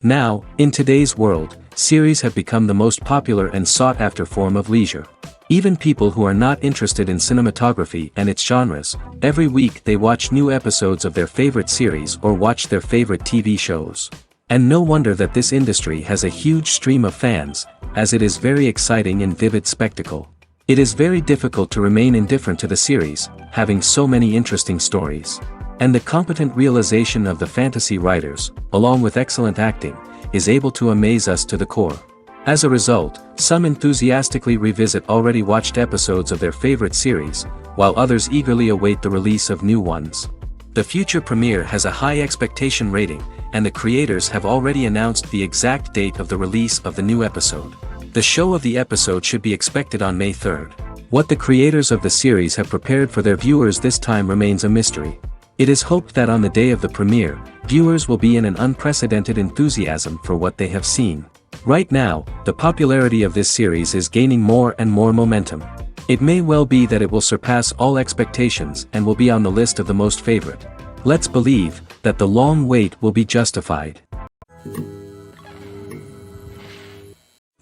Now, in today's world, series have become the most popular and sought-after form of leisure. Even people who are not interested in cinematography and its genres, every week they watch new episodes of their favorite series or watch their favorite TV shows. And no wonder that this industry has a huge stream of fans, as it is very exciting and vivid spectacle. It is very difficult to remain indifferent to the series, having so many interesting stories. And the competent realization of the fantasy writers, along with excellent acting, is able to amaze us to the core. As a result, some enthusiastically revisit already watched episodes of their favorite series, while others eagerly await the release of new ones. The future premiere has a high expectation rating, and the creators have already announced the exact date of the release of the new episode. The show of the episode should be expected on May 3rd. What the creators of the series have prepared for their viewers this time remains a mystery. It is hoped that on the day of the premiere, viewers will be in an unprecedented enthusiasm for what they have seen. Right now, the popularity of this series is gaining more and more momentum. It may well be that it will surpass all expectations and will be on the list of the most favorite. Let's believe that the long wait will be justified.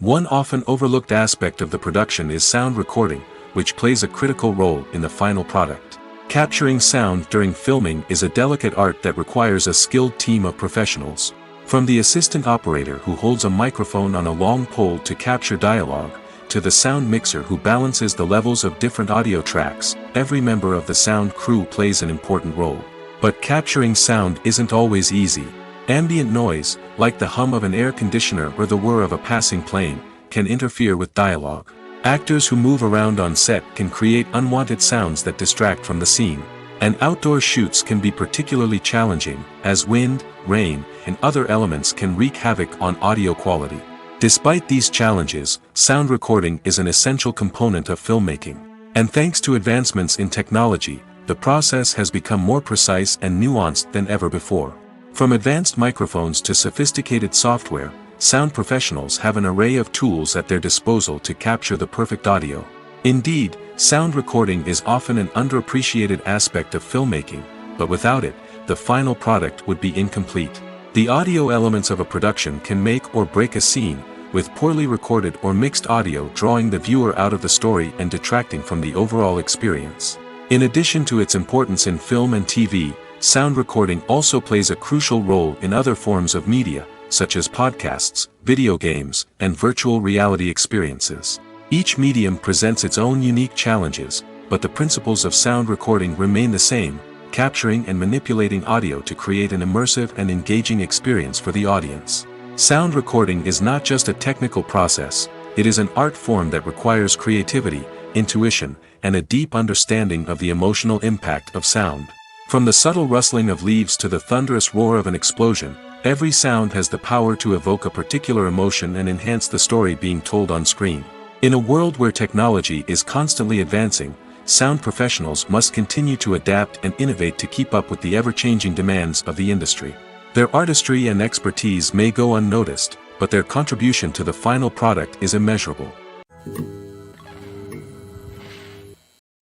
One often overlooked aspect of the production is sound recording, which plays a critical role in the final product. Capturing sound during filming is a delicate art that requires a skilled team of professionals. From the assistant operator who holds a microphone on a long pole to capture dialogue, to the sound mixer who balances the levels of different audio tracks, every member of the sound crew plays an important role. But capturing sound isn't always easy. Ambient noise, like the hum of an air conditioner or the whir of a passing plane, can interfere with dialogue. Actors who move around on set can create unwanted sounds that distract from the scene. And outdoor shoots can be particularly challenging, as wind, rain, and other elements can wreak havoc on audio quality. Despite these challenges, sound recording is an essential component of filmmaking. And thanks to advancements in technology, the process has become more precise and nuanced than ever before. From advanced microphones to sophisticated software, sound professionals have an array of tools at their disposal to capture the perfect audio. Indeed, sound recording is often an underappreciated aspect of filmmaking, but without it, the final product would be incomplete. The audio elements of a production can make or break a scene, with poorly recorded or mixed audio drawing the viewer out of the story and detracting from the overall experience. In addition to its importance in film and TV, sound recording also plays a crucial role in other forms of media, such as podcasts, video games, and virtual reality experiences. Each medium presents its own unique challenges, but the principles of sound recording remain the same, capturing and manipulating audio to create an immersive and engaging experience for the audience. Sound recording is not just a technical process, it is an art form that requires creativity, intuition, and a deep understanding of the emotional impact of sound. From the subtle rustling of leaves to the thunderous roar of an explosion, every sound has the power to evoke a particular emotion and enhance the story being told on screen. In a world where technology is constantly advancing, sound professionals must continue to adapt and innovate to keep up with the ever-changing demands of the industry. Their artistry and expertise may go unnoticed, but their contribution to the final product is immeasurable.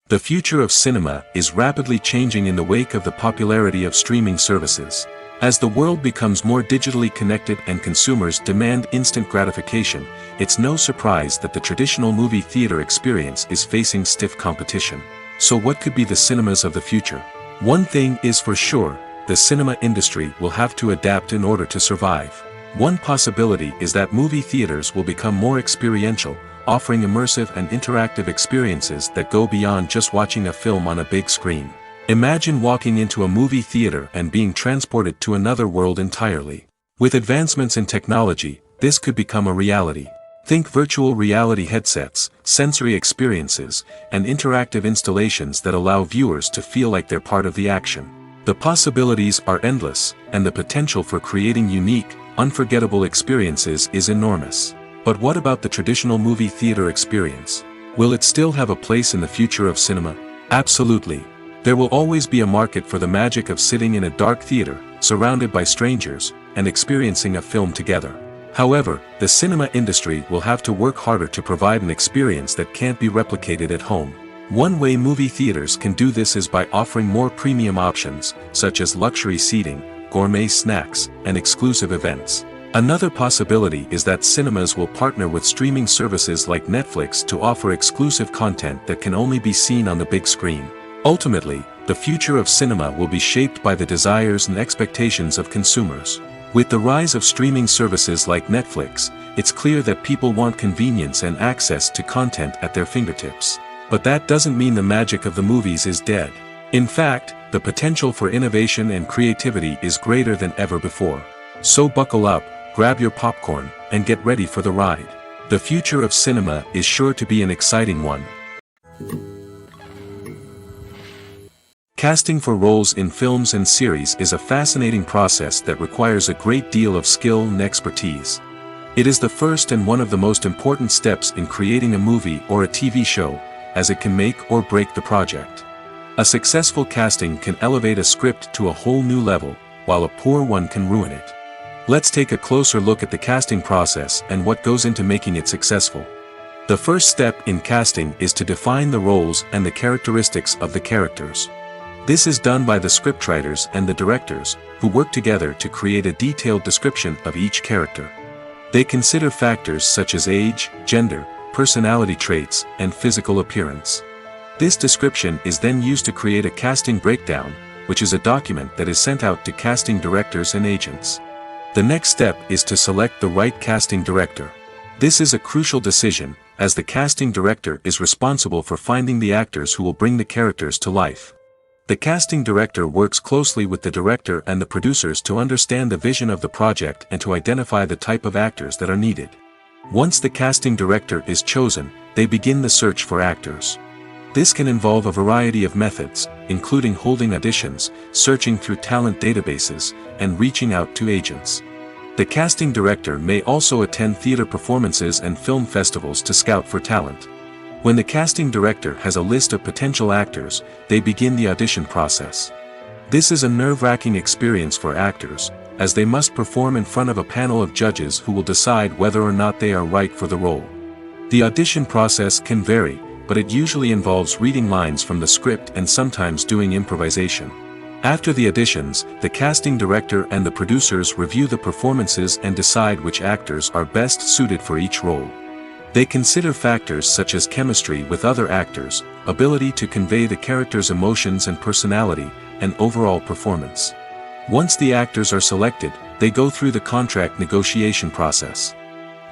The future of cinema is rapidly changing in the wake of the popularity of streaming services. As the world becomes more digitally connected and consumers demand instant gratification, it's no surprise that the traditional movie theater experience is facing stiff competition. So what could be the cinemas of the future? One thing is for sure, the cinema industry will have to adapt in order to survive. One possibility is that movie theaters will become more experiential, offering immersive and interactive experiences that go beyond just watching a film on a big screen. Imagine walking into a movie theater and being transported to another world entirely. With advancements in technology, this could become a reality. Think virtual reality headsets, sensory experiences, and interactive installations that allow viewers to feel like they're part of the action. The possibilities are endless, and the potential for creating unique, unforgettable experiences is enormous. But what about the traditional movie theater experience? Will it still have a place in the future of cinema? Absolutely. There will always be a market for the magic of sitting in a dark theater, surrounded by strangers, and experiencing a film together. However, the cinema industry will have to work harder to provide an experience that can't be replicated at home. One way movie theaters can do this is by offering more premium options, such as luxury seating, gourmet snacks, and exclusive events. Another possibility is that cinemas will partner with streaming services like Netflix to offer exclusive content that can only be seen on the big screen. Ultimately, the future of cinema will be shaped by the desires and expectations of consumers. With the rise of streaming services like Netflix, it's clear that people want convenience and access to content at their fingertips. But that doesn't mean the magic of the movies is dead. In fact, the potential for innovation and creativity is greater than ever before. So buckle up, grab your popcorn, and get ready for the ride. The future of cinema is sure to be an exciting one. Casting for roles in films and series is a fascinating process that requires a great deal of skill and expertise. It is the first and one of the most important steps in creating a movie or a TV show, as it can make or break the project. A successful casting can elevate a script to a whole new level, while a poor one can ruin it. Let's take a closer look at the casting process and what goes into making it successful. The first step in casting is to define the roles and the characteristics of the characters. This is done by the scriptwriters and the directors, who work together to create a detailed description of each character. They consider factors such as age, gender, personality traits, and physical appearance. This description is then used to create a casting breakdown, which is a document that is sent out to casting directors and agents. The next step is to select the right casting director. This is a crucial decision, as the casting director is responsible for finding the actors who will bring the characters to life. The casting director works closely with the director and the producers to understand the vision of the project and to identify the type of actors that are needed. Once the casting director is chosen, they begin the search for actors. This can involve a variety of methods, including holding auditions, searching through talent databases, and reaching out to agents. The casting director may also attend theater performances and film festivals to scout for talent. When the casting director has a list of potential actors, they begin the audition process. This is a nerve-wracking experience for actors, as they must perform in front of a panel of judges who will decide whether or not they are right for the role. The audition process can vary, but it usually involves reading lines from the script and sometimes doing improvisation. After the auditions, the casting director and the producers review the performances and decide which actors are best suited for each role. They consider factors such as chemistry with other actors, ability to convey the character's emotions and personality, and overall performance. Once the actors are selected, they go through the contract negotiation process.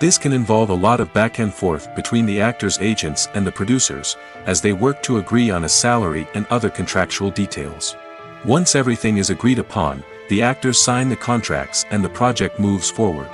This can involve a lot of back and forth between the actors' agents and the producers, as they work to agree on a salary and other contractual details. Once everything is agreed upon, the actors sign the contracts and the project moves forward.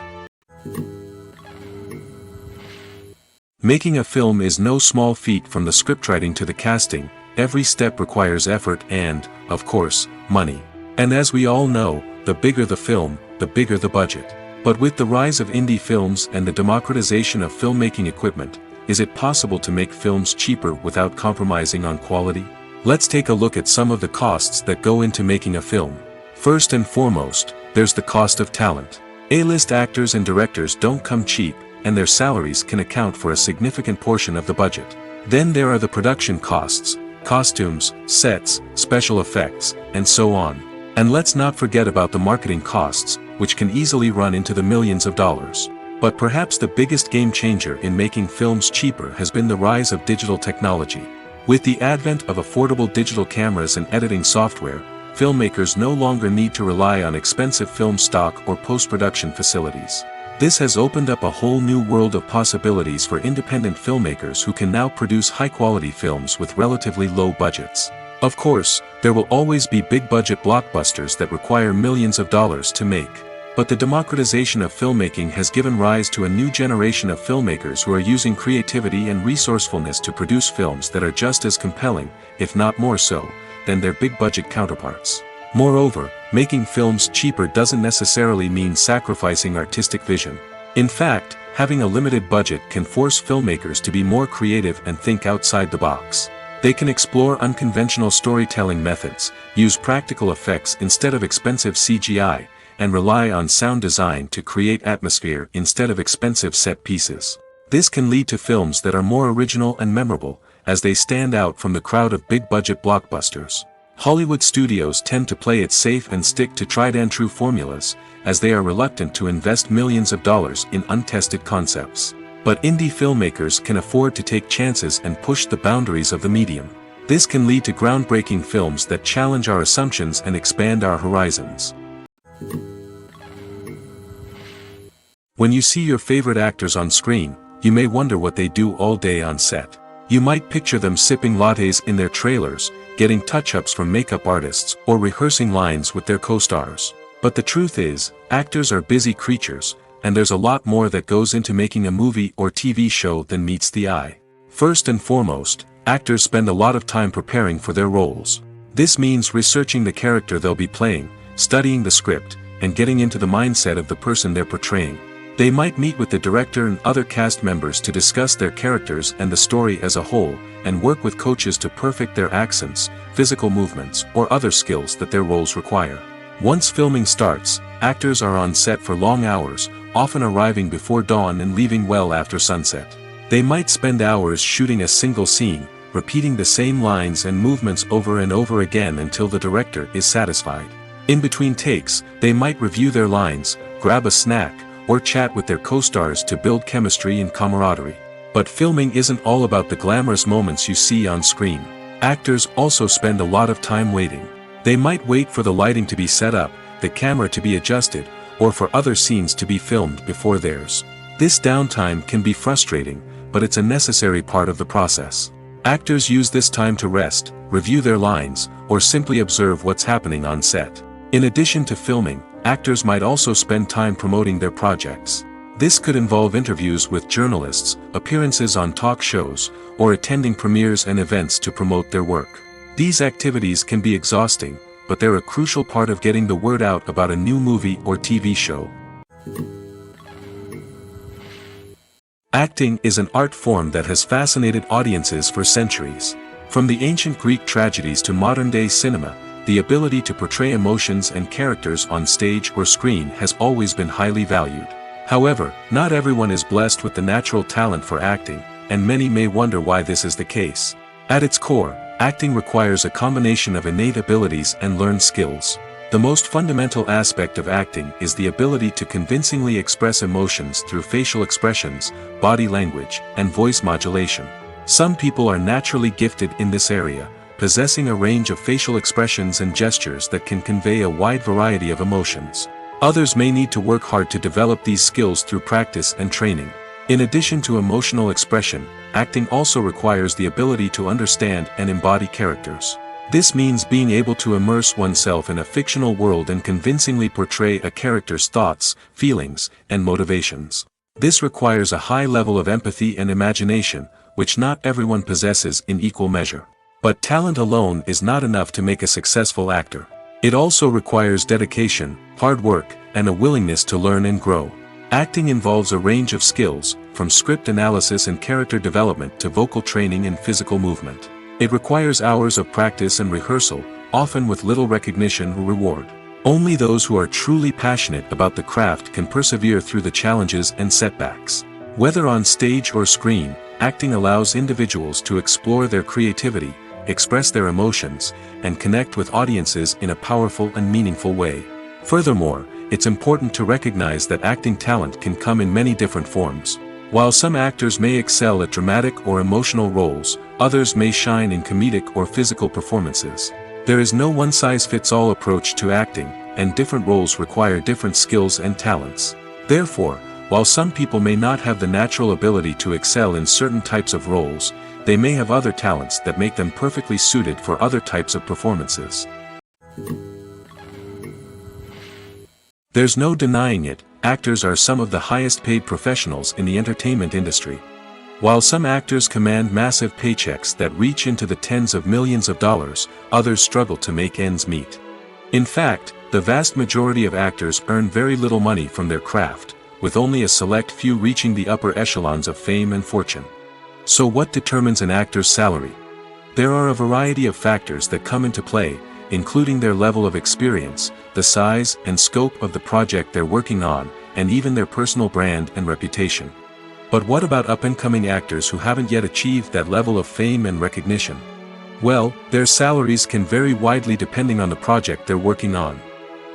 Making a film is no small feat. From the scriptwriting to the casting, every step requires effort and, of course, money. And as we all know, the bigger the film, the bigger the budget. But with the rise of indie films and the democratization of filmmaking equipment, is it possible to make films cheaper without compromising on quality? Let's take a look at some of the costs that go into making a film. First and foremost, there's the cost of talent. A-list actors and directors don't come cheap, and their salaries can account for a significant portion of the budget. Then there are the production costs, costumes, sets, special effects, and so on. And let's not forget about the marketing costs, which can easily run into the millions of dollars. But perhaps the biggest game changer in making films cheaper has been the rise of digital technology. With the advent of affordable digital cameras and editing software, filmmakers no longer need to rely on expensive film stock or post-production facilities. This has opened up a whole new world of possibilities for independent filmmakers who can now produce high-quality films with relatively low budgets. Of course, there will always be big-budget blockbusters that require millions of dollars to make. But the democratization of filmmaking has given rise to a new generation of filmmakers who are using creativity and resourcefulness to produce films that are just as compelling, if not more so, than their big-budget counterparts. Moreover, making films cheaper doesn't necessarily mean sacrificing artistic vision. In fact, having a limited budget can force filmmakers to be more creative and think outside the box. They can explore unconventional storytelling methods, use practical effects instead of expensive CGI, and rely on sound design to create atmosphere instead of expensive set pieces. This can lead to films that are more original and memorable, as they stand out from the crowd of big-budget blockbusters. Hollywood studios tend to play it safe and stick to tried-and-true formulas, as they are reluctant to invest millions of dollars in untested concepts. But indie filmmakers can afford to take chances and push the boundaries of the medium. This can lead to groundbreaking films that challenge our assumptions and expand our horizons. When you see your favorite actors on screen, you may wonder what they do all day on set. You might picture them sipping lattes in their trailers, getting touch-ups from makeup artists, or rehearsing lines with their co-stars. But the truth is, actors are busy creatures, and there's a lot more that goes into making a movie or TV show than meets the eye. First and foremost, actors spend a lot of time preparing for their roles. This means researching the character they'll be playing, studying the script, and getting into the mindset of the person they're portraying. They might meet with the director and other cast members to discuss their characters and the story as a whole, and work with coaches to perfect their accents, physical movements, or other skills that their roles require. Once filming starts, actors are on set for long hours, often arriving before dawn and leaving well after sunset. They might spend hours shooting a single scene, repeating the same lines and movements over and over again until the director is satisfied. In between takes, they might review their lines, grab a snack, or chat with their co-stars to build chemistry and camaraderie. But filming isn't all about the glamorous moments you see on screen. Actors also spend a lot of time waiting. They might wait for the lighting to be set up, the camera to be adjusted, or for other scenes to be filmed before theirs. This downtime can be frustrating, but it's a necessary part of the process. Actors use this time to rest, review their lines, or simply observe what's happening on set. In addition to filming, actors might also spend time promoting their projects. This could involve interviews with journalists, appearances on talk shows, or attending premieres and events to promote their work. These activities can be exhausting, but they're a crucial part of getting the word out about a new movie or TV show. Acting is an art form that has fascinated audiences for centuries. From the ancient Greek tragedies to modern-day cinema, the ability to portray emotions and characters on stage or screen has always been highly valued. However, not everyone is blessed with the natural talent for acting, and many may wonder why this is the case. At its core, acting requires a combination of innate abilities and learned skills. The most fundamental aspect of acting is the ability to convincingly express emotions through facial expressions, body language, and voice modulation. Some people are naturally gifted in this area, possessing a range of facial expressions and gestures that can convey a wide variety of emotions. Others may need to work hard to develop these skills through practice and training. In addition to emotional expression, acting also requires the ability to understand and embody characters. This means being able to immerse oneself in a fictional world and convincingly portray a character's thoughts, feelings, and motivations. This requires a high level of empathy and imagination, which not everyone possesses in equal measure. But talent alone is not enough to make a successful actor. It also requires dedication, hard work, and a willingness to learn and grow. Acting involves a range of skills, from script analysis and character development to vocal training and physical movement. It requires hours of practice and rehearsal, often with little recognition or reward. Only those who are truly passionate about the craft can persevere through the challenges and setbacks. Whether on stage or screen, acting allows individuals to explore their creativity, express their emotions, and connect with audiences in a powerful and meaningful way. Furthermore, it's important to recognize that acting talent can come in many different forms. While some actors may excel at dramatic or emotional roles, others may shine in comedic or physical performances. There is no one-size-fits-all approach to acting, and different roles require different skills and talents. Therefore, while some people may not have the natural ability to excel in certain types of roles, they may have other talents that make them perfectly suited for other types of performances. There's no denying it, actors are some of the highest paid professionals in the entertainment industry. While some actors command massive paychecks that reach into the tens of millions of dollars, others struggle to make ends meet. In fact, the vast majority of actors earn very little money from their craft, with only a select few reaching the upper echelons of fame and fortune. So what determines an actor's salary? There are a variety of factors that come into play, including their level of experience, the size and scope of the project they're working on, and even their personal brand and reputation. But what about up-and-coming actors who haven't yet achieved that level of fame and recognition? Well, their salaries can vary widely depending on the project they're working on.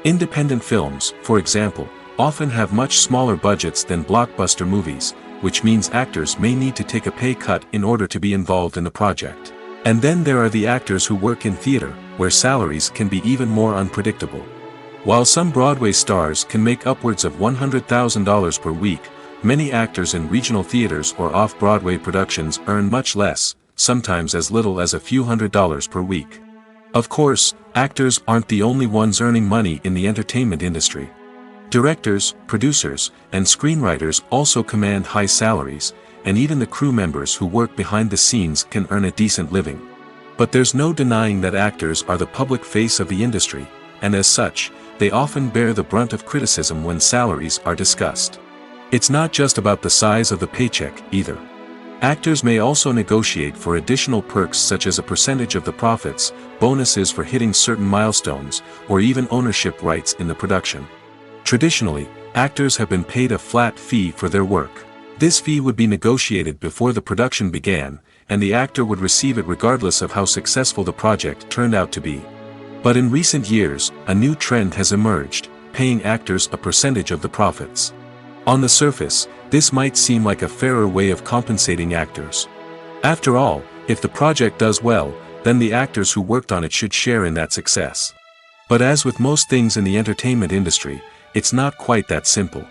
Independent films, for example, often have much smaller budgets than blockbuster movies, which means actors may need to take a pay cut in order to be involved in the project. And then there are the actors who work in theater, where salaries can be even more unpredictable. While some Broadway stars can make upwards of $100,000 per week, many actors in regional theaters or off-Broadway productions earn much less, sometimes as little as a few $100s per week. Of course, actors aren't the only ones earning money in the entertainment industry. Directors, producers, and screenwriters also command high salaries, and even the crew members who work behind the scenes can earn a decent living. But there's no denying that actors are the public face of the industry, and as such, they often bear the brunt of criticism when salaries are discussed. It's not just about the size of the paycheck, either. Actors may also negotiate for additional perks such as a percentage of the profits, bonuses for hitting certain milestones, or even ownership rights in the production. Traditionally, actors have been paid a flat fee for their work. This fee would be negotiated before the production began, and the actor would receive it regardless of how successful the project turned out to be. But in recent years, a new trend has emerged, paying actors a percentage of the profits. On the surface, this might seem like a fairer way of compensating actors. After all, if the project does well, then the actors who worked on it should share in that success. But as with most things in the entertainment industry, it's not quite that simple.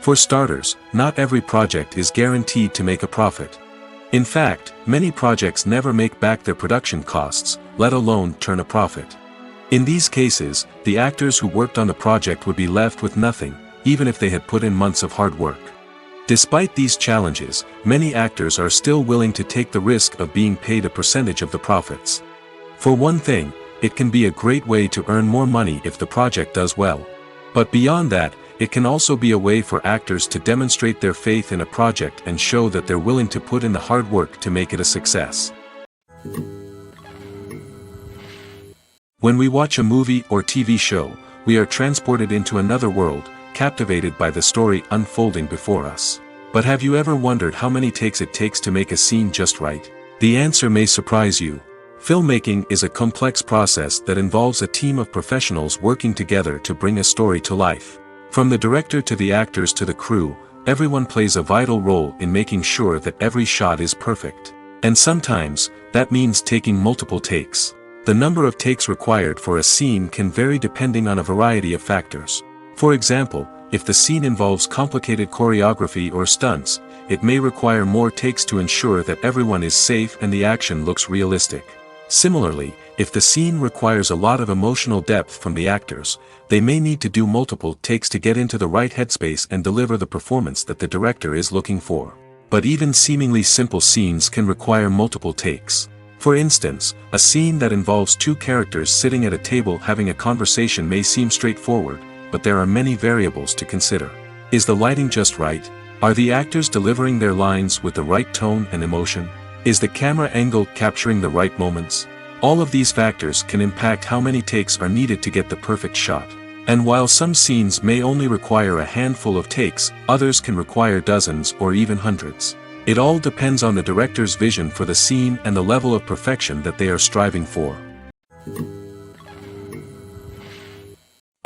For starters, not every project is guaranteed to make a profit. In fact, many projects never make back their production costs, let alone turn a profit. In these cases, the actors who worked on the project would be left with nothing, even if they had put in months of hard work. Despite these challenges, many actors are still willing to take the risk of being paid a percentage of the profits. For one thing, it can be a great way to earn more money if the project does well. But beyond that, it can also be a way for actors to demonstrate their faith in a project and show that they're willing to put in the hard work to make it a success. When we watch a movie or TV show, we are transported into another world, captivated by the story unfolding before us. But have you ever wondered how many takes it takes to make a scene just right? The answer may surprise you. Filmmaking is a complex process that involves a team of professionals working together to bring a story to life. From the director to the actors to the crew, everyone plays a vital role in making sure that every shot is perfect. And sometimes, that means taking multiple takes. The number of takes required for a scene can vary depending on a variety of factors. For example, if the scene involves complicated choreography or stunts, it may require more takes to ensure that everyone is safe and the action looks realistic. Similarly, if the scene requires a lot of emotional depth from the actors, they may need to do multiple takes to get into the right headspace and deliver the performance that the director is looking for. But even seemingly simple scenes can require multiple takes. For instance, a scene that involves two characters sitting at a table having a conversation may seem straightforward, but there are many variables to consider. Is the lighting just right? Are the actors delivering their lines with the right tone and emotion? Is the camera angle capturing the right moments? All of these factors can impact how many takes are needed to get the perfect shot. And while some scenes may only require a handful of takes, others can require dozens or even hundreds. It all depends on the director's vision for the scene and the level of perfection that they are striving for.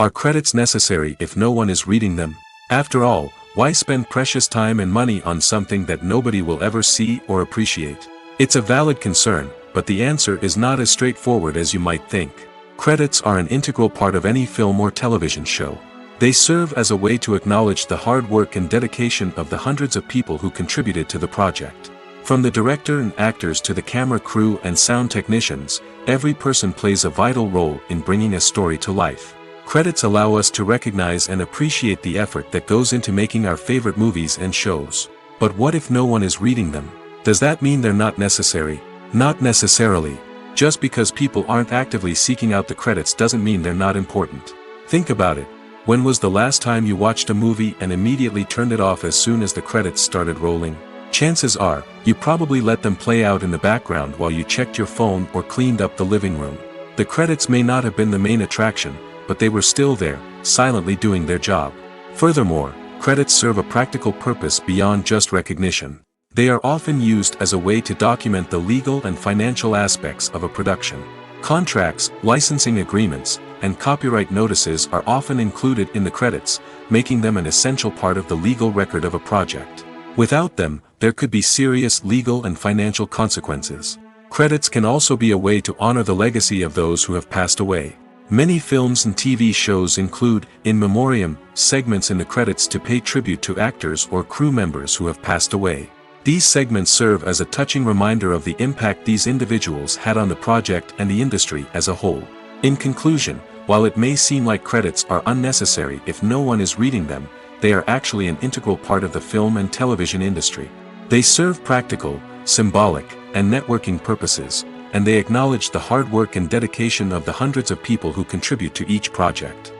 Are credits necessary if no one is reading them? After all, why spend precious time and money on something that nobody will ever see or appreciate? It's a valid concern, but the answer is not as straightforward as you might think. Credits are an integral part of any film or television show. They serve as a way to acknowledge the hard work and dedication of the hundreds of people who contributed to the project. From the director and actors to the camera crew and sound technicians, every person plays a vital role in bringing a story to life. Credits allow us to recognize and appreciate the effort that goes into making our favorite movies and shows. But what if no one is reading them? Does that mean they're not necessary? Not necessarily. Just because people aren't actively seeking out the credits doesn't mean they're not important. Think about it. When was the last time you watched a movie and immediately turned it off as soon as the credits started rolling? Chances are, you probably let them play out in the background while you checked your phone or cleaned up the living room. The credits may not have been the main attraction, but they were still there, silently doing their job. Furthermore, credits serve a practical purpose beyond just recognition. They are often used as a way to document the legal and financial aspects of a production. Contracts, licensing agreements, and copyright notices are often included in the credits, making them an essential part of the legal record of a project. Without them, there could be serious legal and financial consequences. Credits can also be a way to honor the legacy of those who have passed away. Many films and TV shows include, in memoriam, segments in the credits to pay tribute to actors or crew members who have passed away. These segments serve as a touching reminder of the impact these individuals had on the project and the industry as a whole. In conclusion, while it may seem like credits are unnecessary if no one is reading them, they are actually an integral part of the film and television industry. They serve practical, symbolic, and networking purposes, and they acknowledge the hard work and dedication of the hundreds of people who contribute to each project.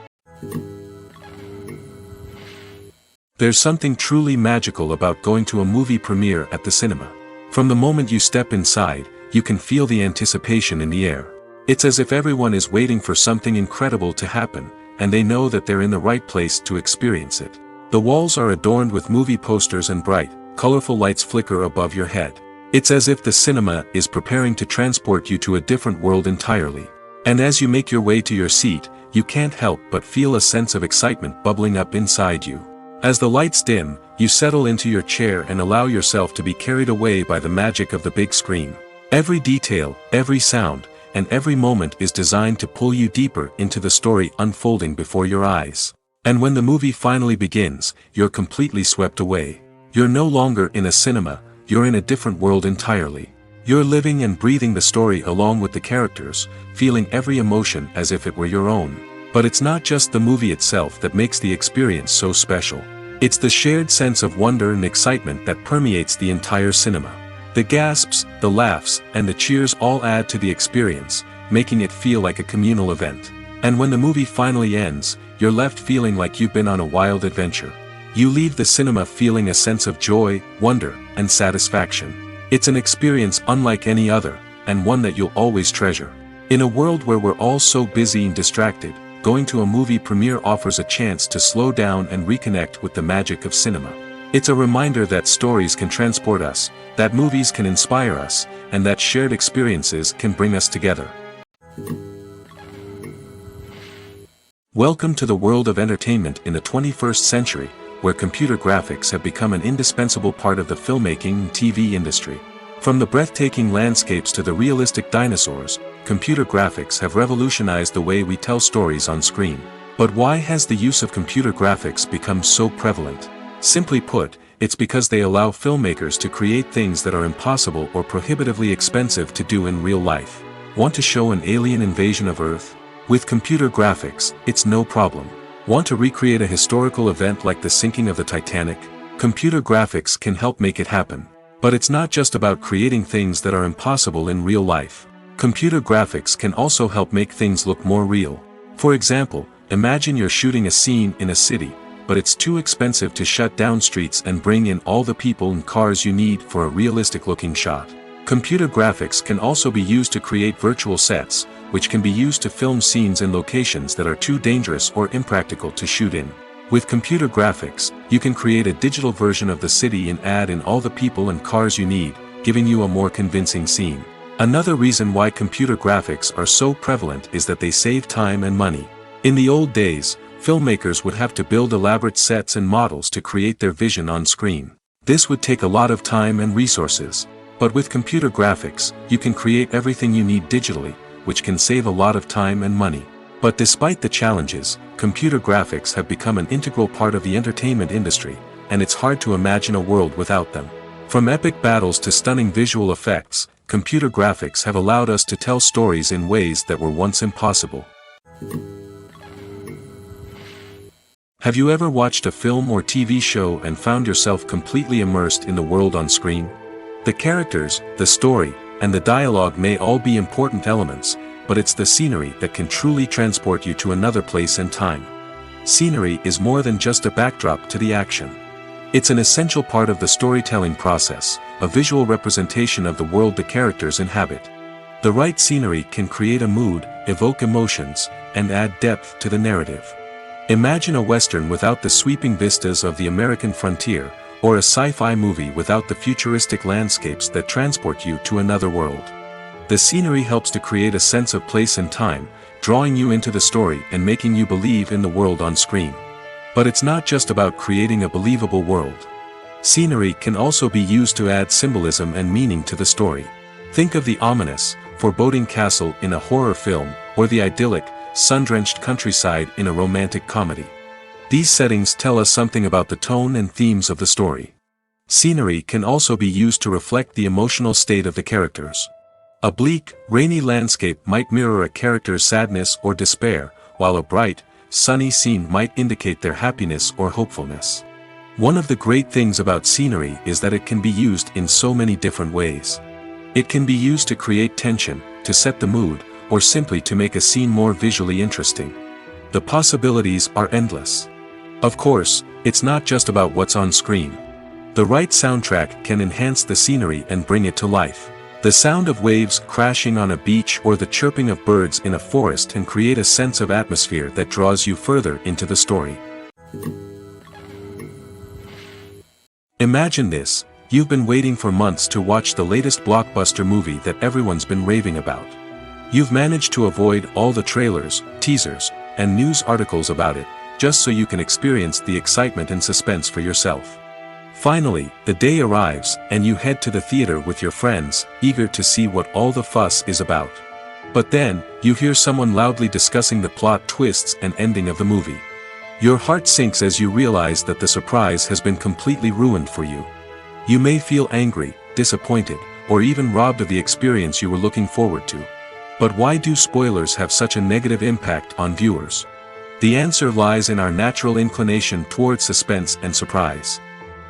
There's something truly magical about going to a movie premiere at the cinema. From the moment you step inside, you can feel the anticipation in the air. It's as if everyone is waiting for something incredible to happen, and they know that they're in the right place to experience it. The walls are adorned with movie posters and bright, colorful lights flicker above your head. It's as if the cinema is preparing to transport you to a different world entirely. And as you make your way to your seat, you can't help but feel a sense of excitement bubbling up inside you. As the lights dim, you settle into your chair and allow yourself to be carried away by the magic of the big screen. Every detail, every sound, and every moment is designed to pull you deeper into the story unfolding before your eyes. And when the movie finally begins, you're completely swept away. You're no longer in a cinema, you're in a different world entirely. You're living and breathing the story along with the characters, feeling every emotion as if it were your own. But it's not just the movie itself that makes the experience so special. It's the shared sense of wonder and excitement that permeates the entire cinema. The gasps, the laughs, and the cheers all add to the experience, making it feel like a communal event. And when the movie finally ends, you're left feeling like you've been on a wild adventure. You leave the cinema feeling a sense of joy, wonder, and satisfaction. It's an experience unlike any other, and one that you'll always treasure. In a world where we're all so busy and distracted, going to a movie premiere offers a chance to slow down and reconnect with the magic of cinema. It's a reminder that stories can transport us, that movies can inspire us, and that shared experiences can bring us together. Welcome to the world of entertainment in the 21st century, where computer graphics have become an indispensable part of the filmmaking and TV industry. From the breathtaking landscapes to the realistic dinosaurs, computer graphics have revolutionized the way we tell stories on screen. But why has the use of computer graphics become so prevalent? Simply put, it's because they allow filmmakers to create things that are impossible or prohibitively expensive to do in real life. Want to show an alien invasion of Earth? With computer graphics, it's no problem. Want to recreate a historical event like the sinking of the Titanic? Computer graphics can help make it happen. But it's not just about creating things that are impossible in real life. Computer graphics can also help make things look more real. For example, imagine you're shooting a scene in a city, but it's too expensive to shut down streets and bring in all the people and cars you need for a realistic-looking shot. Computer graphics can also be used to create virtual sets, which can be used to film scenes in locations that are too dangerous or impractical to shoot in. With computer graphics, you can create a digital version of the city and add in all the people and cars you need, giving you a more convincing scene. Another reason why computer graphics are so prevalent is that they save time and money. In the old days, filmmakers would have to build elaborate sets and models to create their vision on screen. This would take a lot of time and resources. But with computer graphics, you can create everything you need digitally, which can save a lot of time and money. But despite the challenges, computer graphics have become an integral part of the entertainment industry, and it's hard to imagine a world without them. From epic battles to stunning visual effects, computer graphics have allowed us to tell stories in ways that were once impossible. Have you ever watched a film or TV show and found yourself completely immersed in the world on screen? The characters, the story, and the dialogue may all be important elements, but it's the scenery that can truly transport you to another place and time. Scenery is more than just a backdrop to the action. It's an essential part of the storytelling process, a visual representation of the world the characters inhabit. The right scenery can create a mood, evoke emotions, and add depth to the narrative. Imagine a Western without the sweeping vistas of the American frontier, or a sci-fi movie without the futuristic landscapes that transport you to another world. The scenery helps to create a sense of place and time, drawing you into the story and making you believe in the world on screen. But it's not just about creating a believable world. Scenery can also be used to add symbolism and meaning to the story. Think of the ominous, foreboding castle in a horror film, or the idyllic, sun-drenched countryside in a romantic comedy. These settings tell us something about the tone and themes of the story. Scenery can also be used to reflect the emotional state of the characters. A bleak, rainy landscape might mirror a character's sadness or despair, while a bright, sunny scene might indicate their happiness or hopefulness. One of the great things about scenery is that it can be used in so many different ways. It can be used to create tension, to set the mood, or simply to make a scene more visually interesting. The possibilities are endless. Of course, it's not just about what's on screen. The right soundtrack can enhance the scenery and bring it to life. The sound of waves crashing on a beach or the chirping of birds in a forest can create a sense of atmosphere that draws you further into the story. Imagine this: you've been waiting for months to watch the latest blockbuster movie that everyone's been raving about. You've managed to avoid all the trailers, teasers, and news articles about it, just so you can experience the excitement and suspense for yourself. Finally, the day arrives, and you head to the theater with your friends, eager to see what all the fuss is about. But then, you hear someone loudly discussing the plot twists and ending of the movie. Your heart sinks as you realize that the surprise has been completely ruined for you. You may feel angry, disappointed, or even robbed of the experience you were looking forward to. But why do spoilers have such a negative impact on viewers? The answer lies in our natural inclination toward suspense and surprise.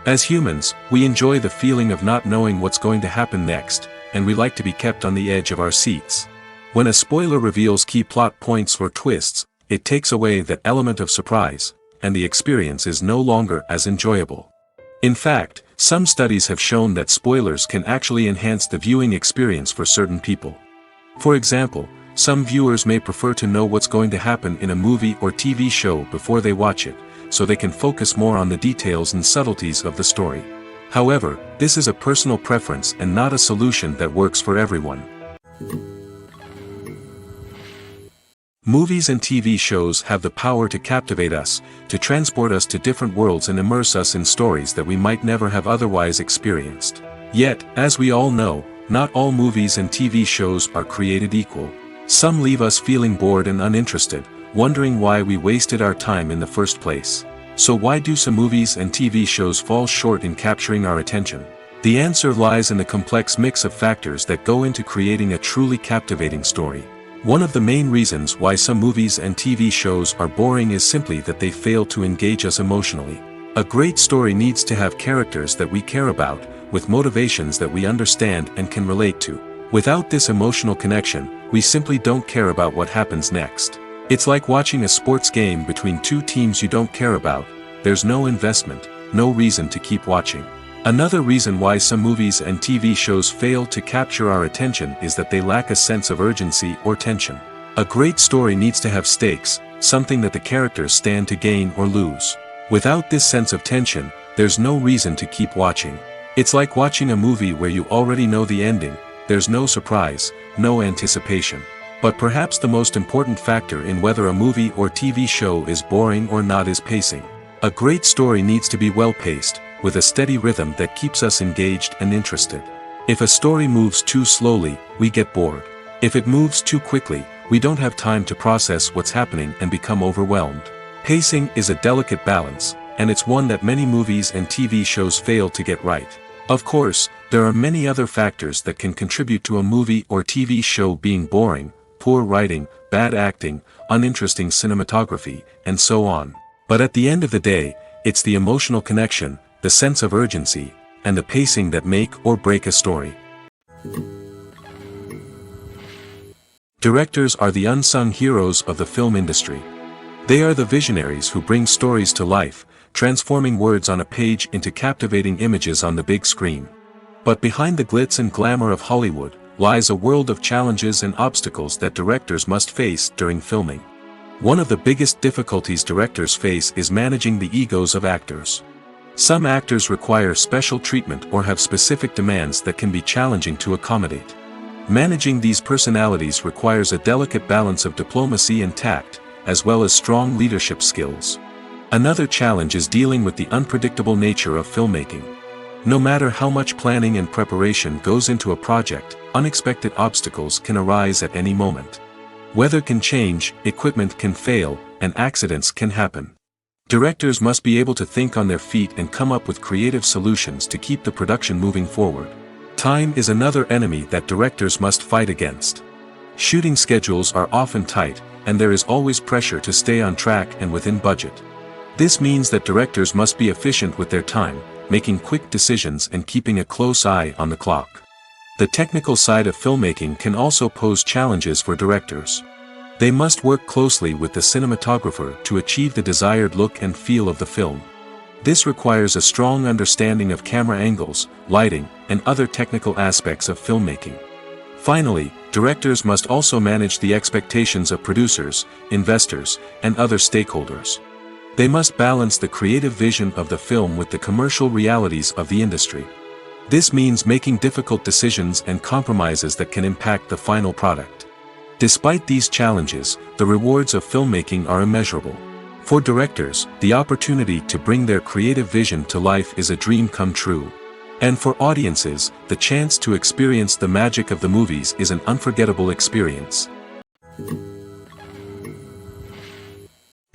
As humans, we enjoy the feeling of not knowing what's going to happen next, and we like to be kept on the edge of our seats. When a spoiler reveals key plot points or twists, it takes away that element of surprise, and the experience is no longer as enjoyable. In fact, some studies have shown that spoilers can actually enhance the viewing experience for certain people. For example, some viewers may prefer to know what's going to happen in a movie or TV show before they watch it, so they can focus more on the details and subtleties of the story. However, this is a personal preference and not a solution that works for everyone. Movies and TV shows have the power to captivate us, to transport us to different worlds and immerse us in stories that we might never have otherwise experienced. Yet, as we all know, not all movies and TV shows are created equal. Some leave us feeling bored and uninterested, wondering why we wasted our time in the first place. So why do some movies and TV shows fall short in capturing our attention? The answer lies in the complex mix of factors that go into creating a truly captivating story. One of the main reasons why some movies and TV shows are boring is simply that they fail to engage us emotionally. A great story needs to have characters that we care about, with motivations that we understand and can relate to. Without this emotional connection, we simply don't care about what happens next. It's like watching a sports game between two teams you don't care about. There's no investment, no reason to keep watching. Another reason why some movies and TV shows fail to capture our attention is that they lack a sense of urgency or tension. A great story needs to have stakes, something that the characters stand to gain or lose. Without this sense of tension, there's no reason to keep watching. It's like watching a movie where you already know the ending. There's no surprise, no anticipation. But perhaps the most important factor in whether a movie or TV show is boring or not is pacing. A great story needs to be well-paced, with a steady rhythm that keeps us engaged and interested. If a story moves too slowly, we get bored. If it moves too quickly, we don't have time to process what's happening and become overwhelmed. Pacing is a delicate balance, and it's one that many movies and TV shows fail to get right. Of course, there are many other factors that can contribute to a movie or TV show being boring: poor writing, bad acting, uninteresting cinematography, and so on. But at the end of the day, it's the emotional connection, the sense of urgency, and the pacing that make or break a story. Directors are the unsung heroes of the film industry. They are the visionaries who bring stories to life, transforming words on a page into captivating images on the big screen. But behind the glitz and glamour of Hollywood lies a world of challenges and obstacles that directors must face during filming. One of the biggest difficulties directors face is managing the egos of actors. Some actors require special treatment or have specific demands that can be challenging to accommodate. Managing these personalities requires a delicate balance of diplomacy and tact, as well as strong leadership skills. Another challenge is dealing with the unpredictable nature of filmmaking. No matter how much planning and preparation goes into a project, unexpected obstacles can arise at any moment. Weather can change, equipment can fail, and accidents can happen. Directors must be able to think on their feet and come up with creative solutions to keep the production moving forward. Time is another enemy that directors must fight against. Shooting schedules are often tight, and there is always pressure to stay on track and within budget. This means that directors must be efficient with their time, making quick decisions and keeping a close eye on the clock. The technical side of filmmaking can also pose challenges for directors. They must work closely with the cinematographer to achieve the desired look and feel of the film. This requires a strong understanding of camera angles, lighting, and other technical aspects of filmmaking. Finally, directors must also manage the expectations of producers, investors, and other stakeholders. They must balance the creative vision of the film with the commercial realities of the industry. This means making difficult decisions and compromises that can impact the final product. Despite these challenges, the rewards of filmmaking are immeasurable. For directors, the opportunity to bring their creative vision to life is a dream come true. And for audiences, the chance to experience the magic of the movies is an unforgettable experience.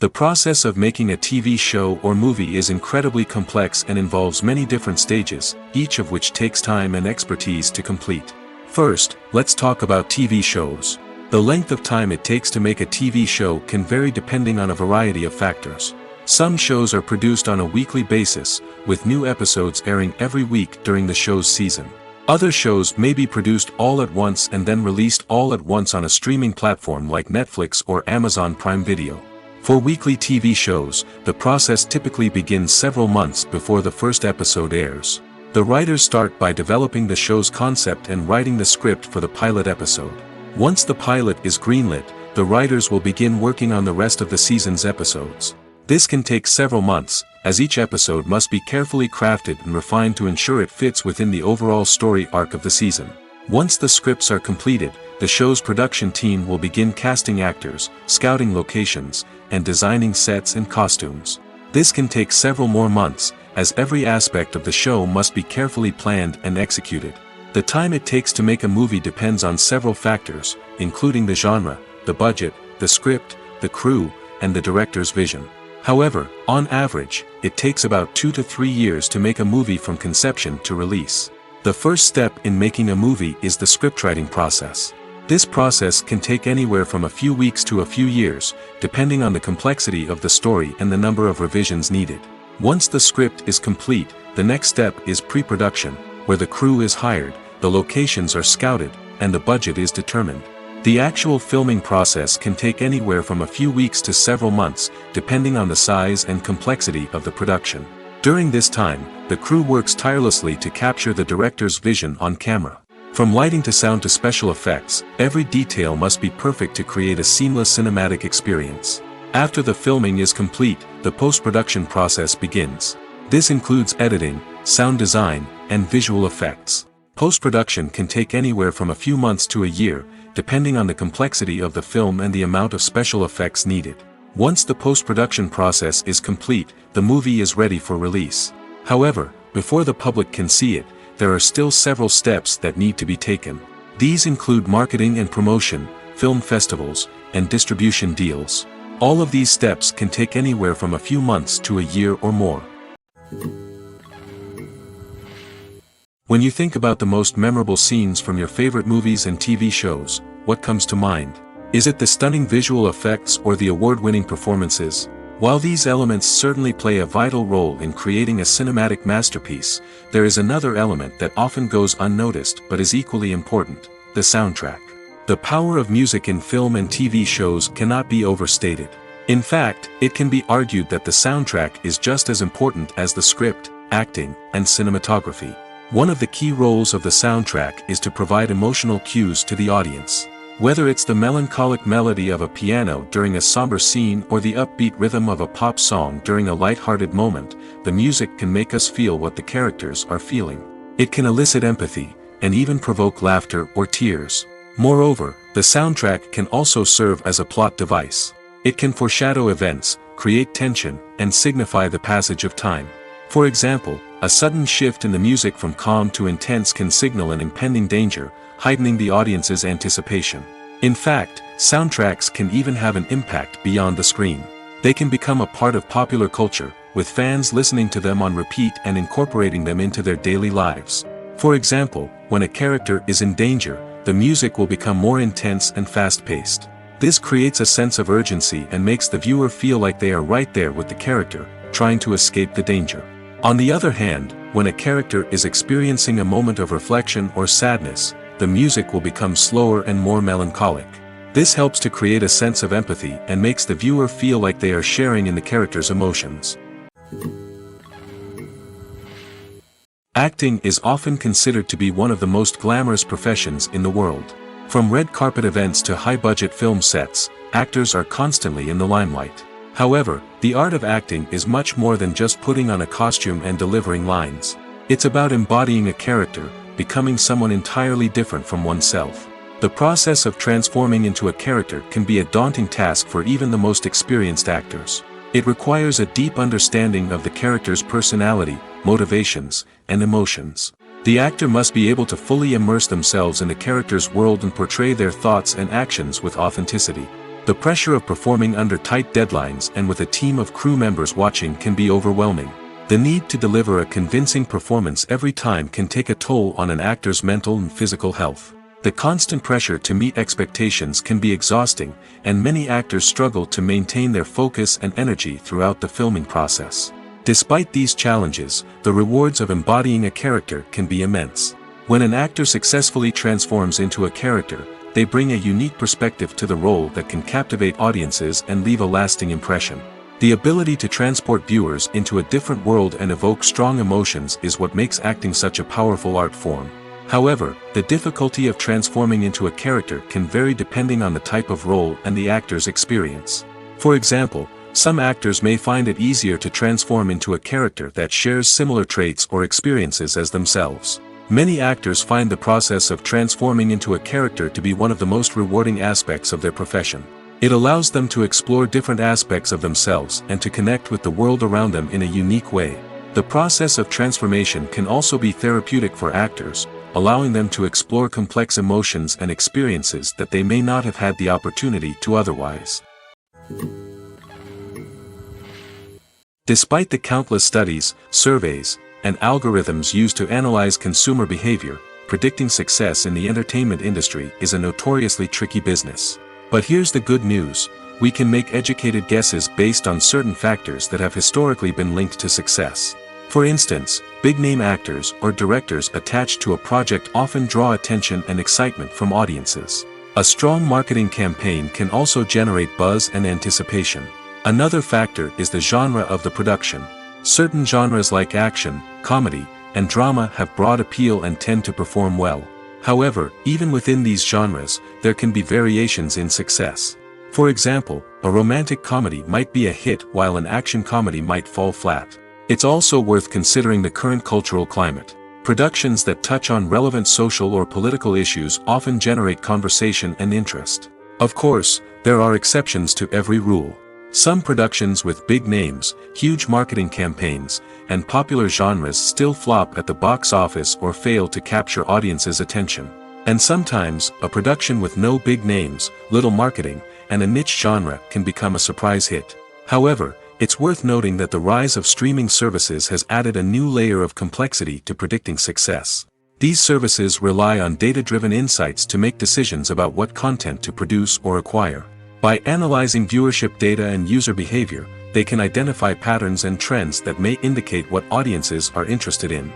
The process of making a TV show or movie is incredibly complex and involves many different stages, each of which takes time and expertise to complete. First, let's talk about TV shows. The length of time it takes to make a TV show can vary depending on a variety of factors. Some shows are produced on a weekly basis, with new episodes airing every week during the show's season. Other shows may be produced all at once and then released all at once on a streaming platform like Netflix or Amazon Prime Video. For weekly TV shows, the process typically begins several months before the first episode airs. The writers start by developing the show's concept and writing the script for the pilot episode. Once the pilot is greenlit, the writers will begin working on the rest of the season's episodes. This can take several months, as each episode must be carefully crafted and refined to ensure it fits within the overall story arc of the season. Once the scripts are completed, the show's production team will begin casting actors, scouting locations, and designing sets and costumes. This can take several more months, as every aspect of the show must be carefully planned and executed. The time it takes to make a movie depends on several factors, including the genre, the budget, the script, the crew, and the director's vision. However, on average, it takes about 2 to 3 years to make a movie from conception to release. The first step in making a movie is the scriptwriting process. This process can take anywhere from a few weeks to a few years, depending on the complexity of the story and the number of revisions needed. Once the script is complete, the next step is pre-production, where the crew is hired, the locations are scouted, and the budget is determined. The actual filming process can take anywhere from a few weeks to several months, depending on the size and complexity of the production. During this time, the crew works tirelessly to capture the director's vision on camera. From lighting to sound to special effects, every detail must be perfect to create a seamless cinematic experience. After the filming is complete, the post-production process begins. This includes editing, sound design, and visual effects. Post-production can take anywhere from a few months to a year, depending on the complexity of the film and the amount of special effects needed. Once the post-production process is complete, the movie is ready for release. However, before the public can see it, there are still several steps that need to be taken. These include marketing and promotion, film festivals, and distribution deals. All of these steps can take anywhere from a few months to a year or more. When you think about the most memorable scenes from your favorite movies and TV shows, what comes to mind? Is it the stunning visual effects or the award-winning performances? While these elements certainly play a vital role in creating a cinematic masterpiece, there is another element that often goes unnoticed but is equally important: the soundtrack. The power of music in film and TV shows cannot be overstated. In fact, it can be argued that the soundtrack is just as important as the script, acting, and cinematography. One of the key roles of the soundtrack is to provide emotional cues to the audience. Whether it's the melancholic melody of a piano during a somber scene or the upbeat rhythm of a pop song during a light-hearted moment, the music can make us feel what the characters are feeling. It can elicit empathy, and even provoke laughter or tears. Moreover, the soundtrack can also serve as a plot device. It can foreshadow events, create tension, and signify the passage of time. For example, a sudden shift in the music from calm to intense can signal an impending danger, heightening the audience's anticipation. In fact, soundtracks can even have an impact beyond the screen. They can become a part of popular culture, with fans listening to them on repeat and incorporating them into their daily lives. For example, when a character is in danger, the music will become more intense and fast-paced. This creates a sense of urgency and makes the viewer feel like they are right there with the character, trying to escape the danger. On the other hand, when a character is experiencing a moment of reflection or sadness, the music will become slower and more melancholic. This helps to create a sense of empathy and makes the viewer feel like they are sharing in the character's emotions. Acting is often considered to be one of the most glamorous professions in the world. From red carpet events to high-budget film sets, actors are constantly in the limelight. However, the art of acting is much more than just putting on a costume and delivering lines. It's about embodying a character, becoming someone entirely different from oneself. The process of transforming into a character can be a daunting task for even the most experienced actors. It requires a deep understanding of the character's personality, motivations, and emotions. The actor must be able to fully immerse themselves in the character's world and portray their thoughts and actions with authenticity. The pressure of performing under tight deadlines and with a team of crew members watching can be overwhelming. The need to deliver a convincing performance every time can take a toll on an actor's mental and physical health. The constant pressure to meet expectations can be exhausting, and many actors struggle to maintain their focus and energy throughout the filming process. Despite these challenges, the rewards of embodying a character can be immense. When an actor successfully transforms into a character, they bring a unique perspective to the role that can captivate audiences and leave a lasting impression. The ability to transport viewers into a different world and evoke strong emotions is what makes acting such a powerful art form. However, the difficulty of transforming into a character can vary depending on the type of role and the actor's experience. For example, some actors may find it easier to transform into a character that shares similar traits or experiences as themselves. Many actors find the process of transforming into a character to be one of the most rewarding aspects of their profession. It allows them to explore different aspects of themselves and to connect with the world around them in a unique way. The process of transformation can also be therapeutic for actors, allowing them to explore complex emotions and experiences that they may not have had the opportunity to otherwise. Despite the countless studies, surveys, and algorithms used to analyze consumer behavior, predicting success in the entertainment industry is a notoriously tricky business. But here's the good news: we can make educated guesses based on certain factors that have historically been linked to success. For instance, big-name actors or directors attached to a project often draw attention and excitement from audiences. A strong marketing campaign can also generate buzz and anticipation. Another factor is the genre of the production. Certain genres like action, comedy, and drama have broad appeal and tend to perform well. However, even within these genres, there can be variations in success. For example, a romantic comedy might be a hit while an action comedy might fall flat. It's also worth considering the current cultural climate. Productions that touch on relevant social or political issues often generate conversation and interest. Of course, there are exceptions to every rule. Some productions with big names, huge marketing campaigns, and popular genres still flop at the box office or fail to capture audiences' attention. And sometimes, a production with no big names, little marketing, and a niche genre can become a surprise hit. However, it's worth noting that the rise of streaming services has added a new layer of complexity to predicting success. These services rely on data-driven insights to make decisions about what content to produce or acquire. By analyzing viewership data and user behavior, they can identify patterns and trends that may indicate what audiences are interested in.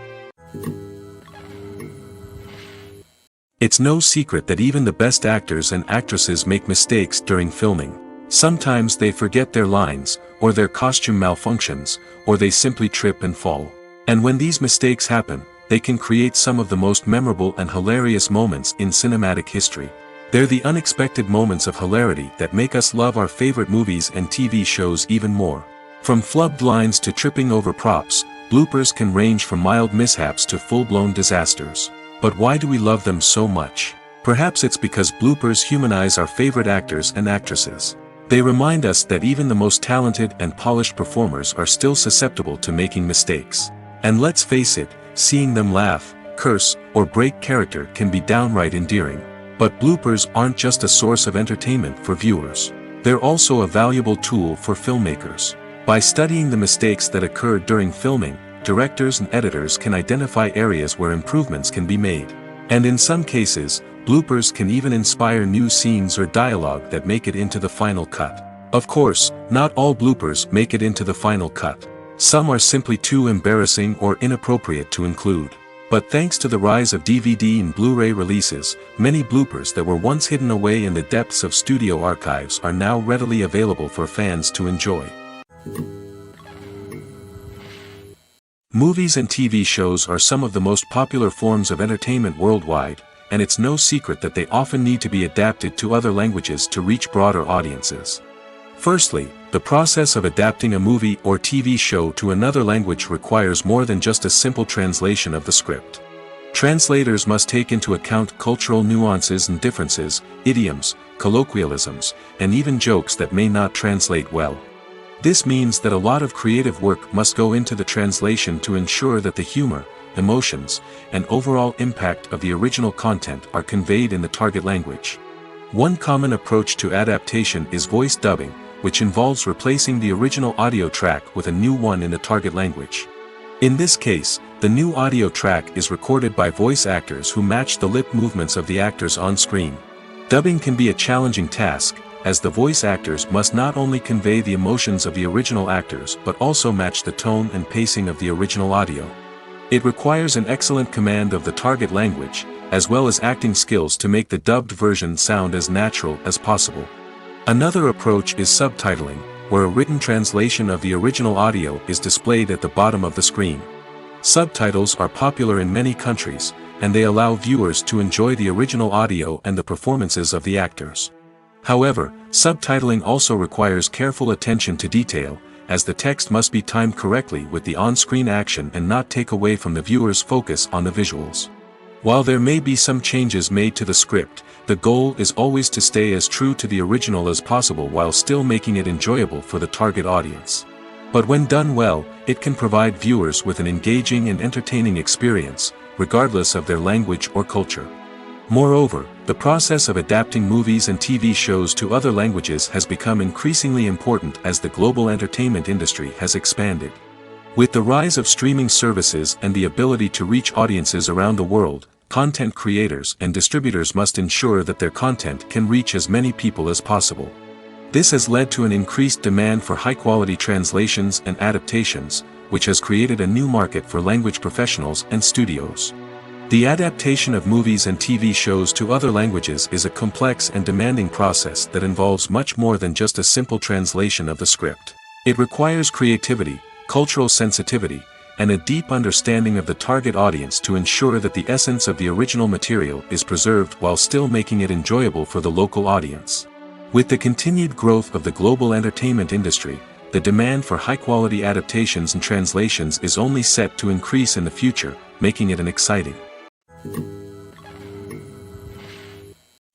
It's no secret that even the best actors and actresses make mistakes during filming. Sometimes they forget their lines, or their costume malfunctions, or they simply trip and fall. And when these mistakes happen, they can create some of the most memorable and hilarious moments in cinematic history. They're the unexpected moments of hilarity that make us love our favorite movies and TV shows even more. From flubbed lines to tripping over props, bloopers can range from mild mishaps to full-blown disasters. But why do we love them so much? Perhaps it's because bloopers humanize our favorite actors and actresses. They remind us that even the most talented and polished performers are still susceptible to making mistakes. And let's face it, seeing them laugh, curse, or break character can be downright endearing. But bloopers aren't just a source of entertainment for viewers. They're also a valuable tool for filmmakers. By studying the mistakes that occurred during filming, directors and editors can identify areas where improvements can be made. And in some cases, bloopers can even inspire new scenes or dialogue that make it into the final cut. Of course, not all bloopers make it into the final cut. Some are simply too embarrassing or inappropriate to include. But thanks to the rise of DVD and Blu-ray releases, many bloopers that were once hidden away in the depths of studio archives are now readily available for fans to enjoy. Movies and TV shows are some of the most popular forms of entertainment worldwide, and it's no secret that they often need to be adapted to other languages to reach broader audiences. Firstly, the process of adapting a movie or TV show to another language requires more than just a simple translation of the script. Translators must take into account cultural nuances and differences, idioms, colloquialisms, and even jokes that may not translate well. This means that a lot of creative work must go into the translation to ensure that the humor, emotions, and overall impact of the original content are conveyed in the target language. One common approach to adaptation is voice dubbing, which involves replacing the original audio track with a new one in the target language. In this case, the new audio track is recorded by voice actors who match the lip movements of the actors on screen. Dubbing can be a challenging task, as the voice actors must not only convey the emotions of the original actors but also match the tone and pacing of the original audio. It requires an excellent command of the target language, as well as acting skills to make the dubbed version sound as natural as possible. Another approach is subtitling, where a written translation of the original audio is displayed at the bottom of the screen. Subtitles are popular in many countries, and they allow viewers to enjoy the original audio and the performances of the actors. However, subtitling also requires careful attention to detail, as the text must be timed correctly with the on-screen action and not take away from the viewer's focus on the visuals. While there may be some changes made to the script, the goal is always to stay as true to the original as possible while still making it enjoyable for the target audience. But when done well, it can provide viewers with an engaging and entertaining experience, regardless of their language or culture. Moreover, the process of adapting movies and TV shows to other languages has become increasingly important as the global entertainment industry has expanded. With the rise of streaming services and the ability to reach audiences around the world, content creators and distributors must ensure that their content can reach as many people as possible. This has led to an increased demand for high-quality translations and adaptations, which has created a new market for language professionals and studios. The adaptation of movies and TV shows to other languages is a complex and demanding process that involves much more than just a simple translation of the script. It requires creativity, cultural sensitivity, and a deep understanding of the target audience to ensure that the essence of the original material is preserved while still making it enjoyable for the local audience. With the continued growth of the global entertainment industry, the demand for high-quality adaptations and translations is only set to increase in the future, making it an exciting.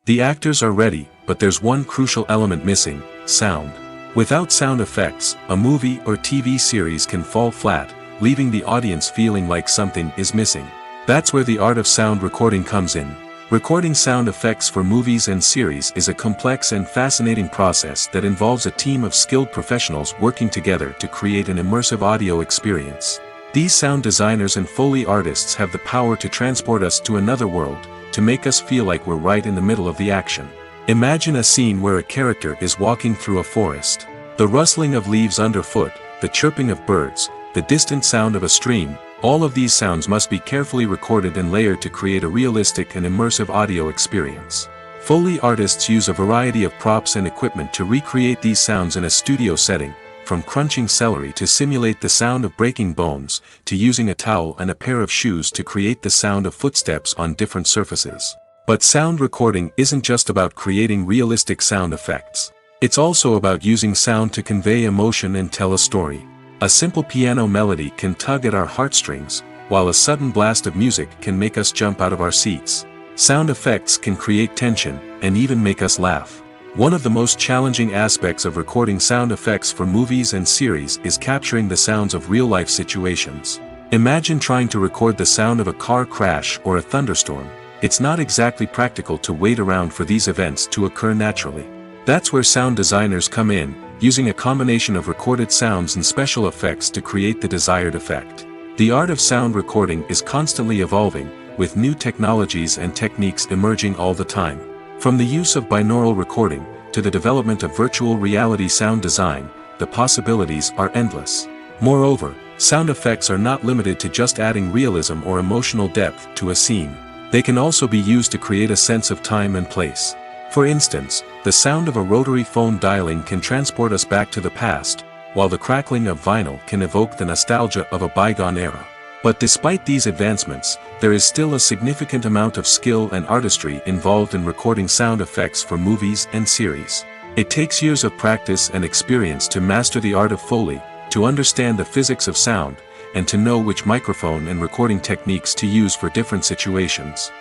The actors are ready, but there's one crucial element missing: sound. Without sound effects, a movie or TV series can fall flat, leaving the audience feeling like something is missing. That's where the art of sound recording comes in. Recording sound effects for movies and series is a complex and fascinating process that involves a team of skilled professionals working together to create an immersive audio experience. These sound designers and Foley artists have the power to transport us to another world, to make us feel like we're right in the middle of the action. Imagine a scene where a character is walking through a forest. The rustling of leaves underfoot, the chirping of birds, the distant sound of a stream, all of these sounds must be carefully recorded and layered to create a realistic and immersive audio experience. Foley artists use a variety of props and equipment to recreate these sounds in a studio setting, from crunching celery to simulate the sound of breaking bones, to using a towel and a pair of shoes to create the sound of footsteps on different surfaces. But sound recording isn't just about creating realistic sound effects. It's also about using sound to convey emotion and tell a story. A simple piano melody can tug at our heartstrings, while a sudden blast of music can make us jump out of our seats. Sound effects can create tension, and even make us laugh. One of the most challenging aspects of recording sound effects for movies and series is capturing the sounds of real-life situations. Imagine trying to record the sound of a car crash or a thunderstorm. It's not exactly practical to wait around for these events to occur naturally. That's where sound designers come in, using a combination of recorded sounds and special effects to create the desired effect. The art of sound recording is constantly evolving, with new technologies and techniques emerging all the time. From the use of binaural recording, to the development of virtual reality sound design, the possibilities are endless. Moreover, sound effects are not limited to just adding realism or emotional depth to a scene. They can also be used to create a sense of time and place. For instance, the sound of a rotary phone dialing can transport us back to the past, while the crackling of vinyl can evoke the nostalgia of a bygone era. But despite these advancements, there is still a significant amount of skill and artistry involved in recording sound effects for movies and series. It takes years of practice and experience to master the art of Foley, to understand the physics of sound, and to know which microphone and recording techniques to use for different situations.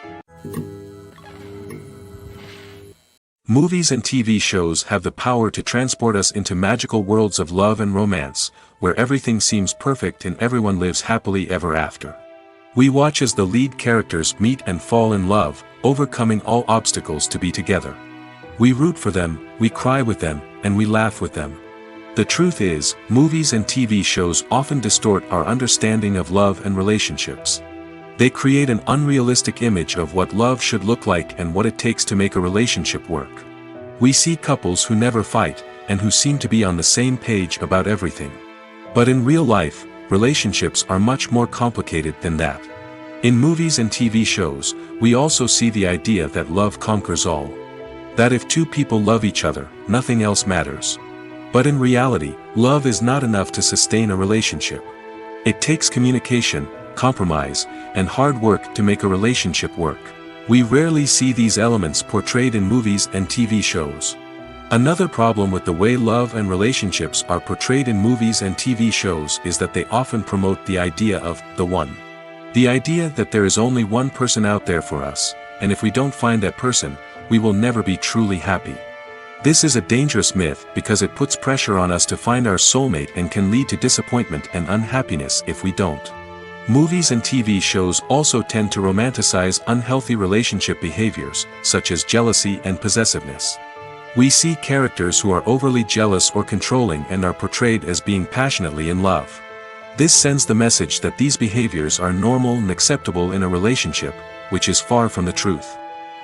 Movies and TV shows have the power to transport us into magical worlds of love and romance, where everything seems perfect and everyone lives happily ever after. We watch as the lead characters meet and fall in love, overcoming all obstacles to be together. We root for them, we cry with them, and we laugh with them. The truth is, movies and TV shows often distort our understanding of love and relationships. They create an unrealistic image of what love should look like and what it takes to make a relationship work. We see couples who never fight, and who seem to be on the same page about everything. But in real life, relationships are much more complicated than that. In movies and TV shows, we also see the idea that love conquers all. That if two people love each other, nothing else matters. But in reality, love is not enough to sustain a relationship. It takes communication, compromise, and hard work to make a relationship work. We rarely see these elements portrayed in movies and TV shows. Another problem with the way love and relationships are portrayed in movies and TV shows is that they often promote the idea of the one. The idea that there is only one person out there for us, and if we don't find that person, we will never be truly happy. This is a dangerous myth because it puts pressure on us to find our soulmate and can lead to disappointment and unhappiness if we don't. Movies and TV shows also tend to romanticize unhealthy relationship behaviors, such as jealousy and possessiveness. We see characters who are overly jealous or controlling and are portrayed as being passionately in love. This sends the message that these behaviors are normal and acceptable in a relationship, which is far from the truth.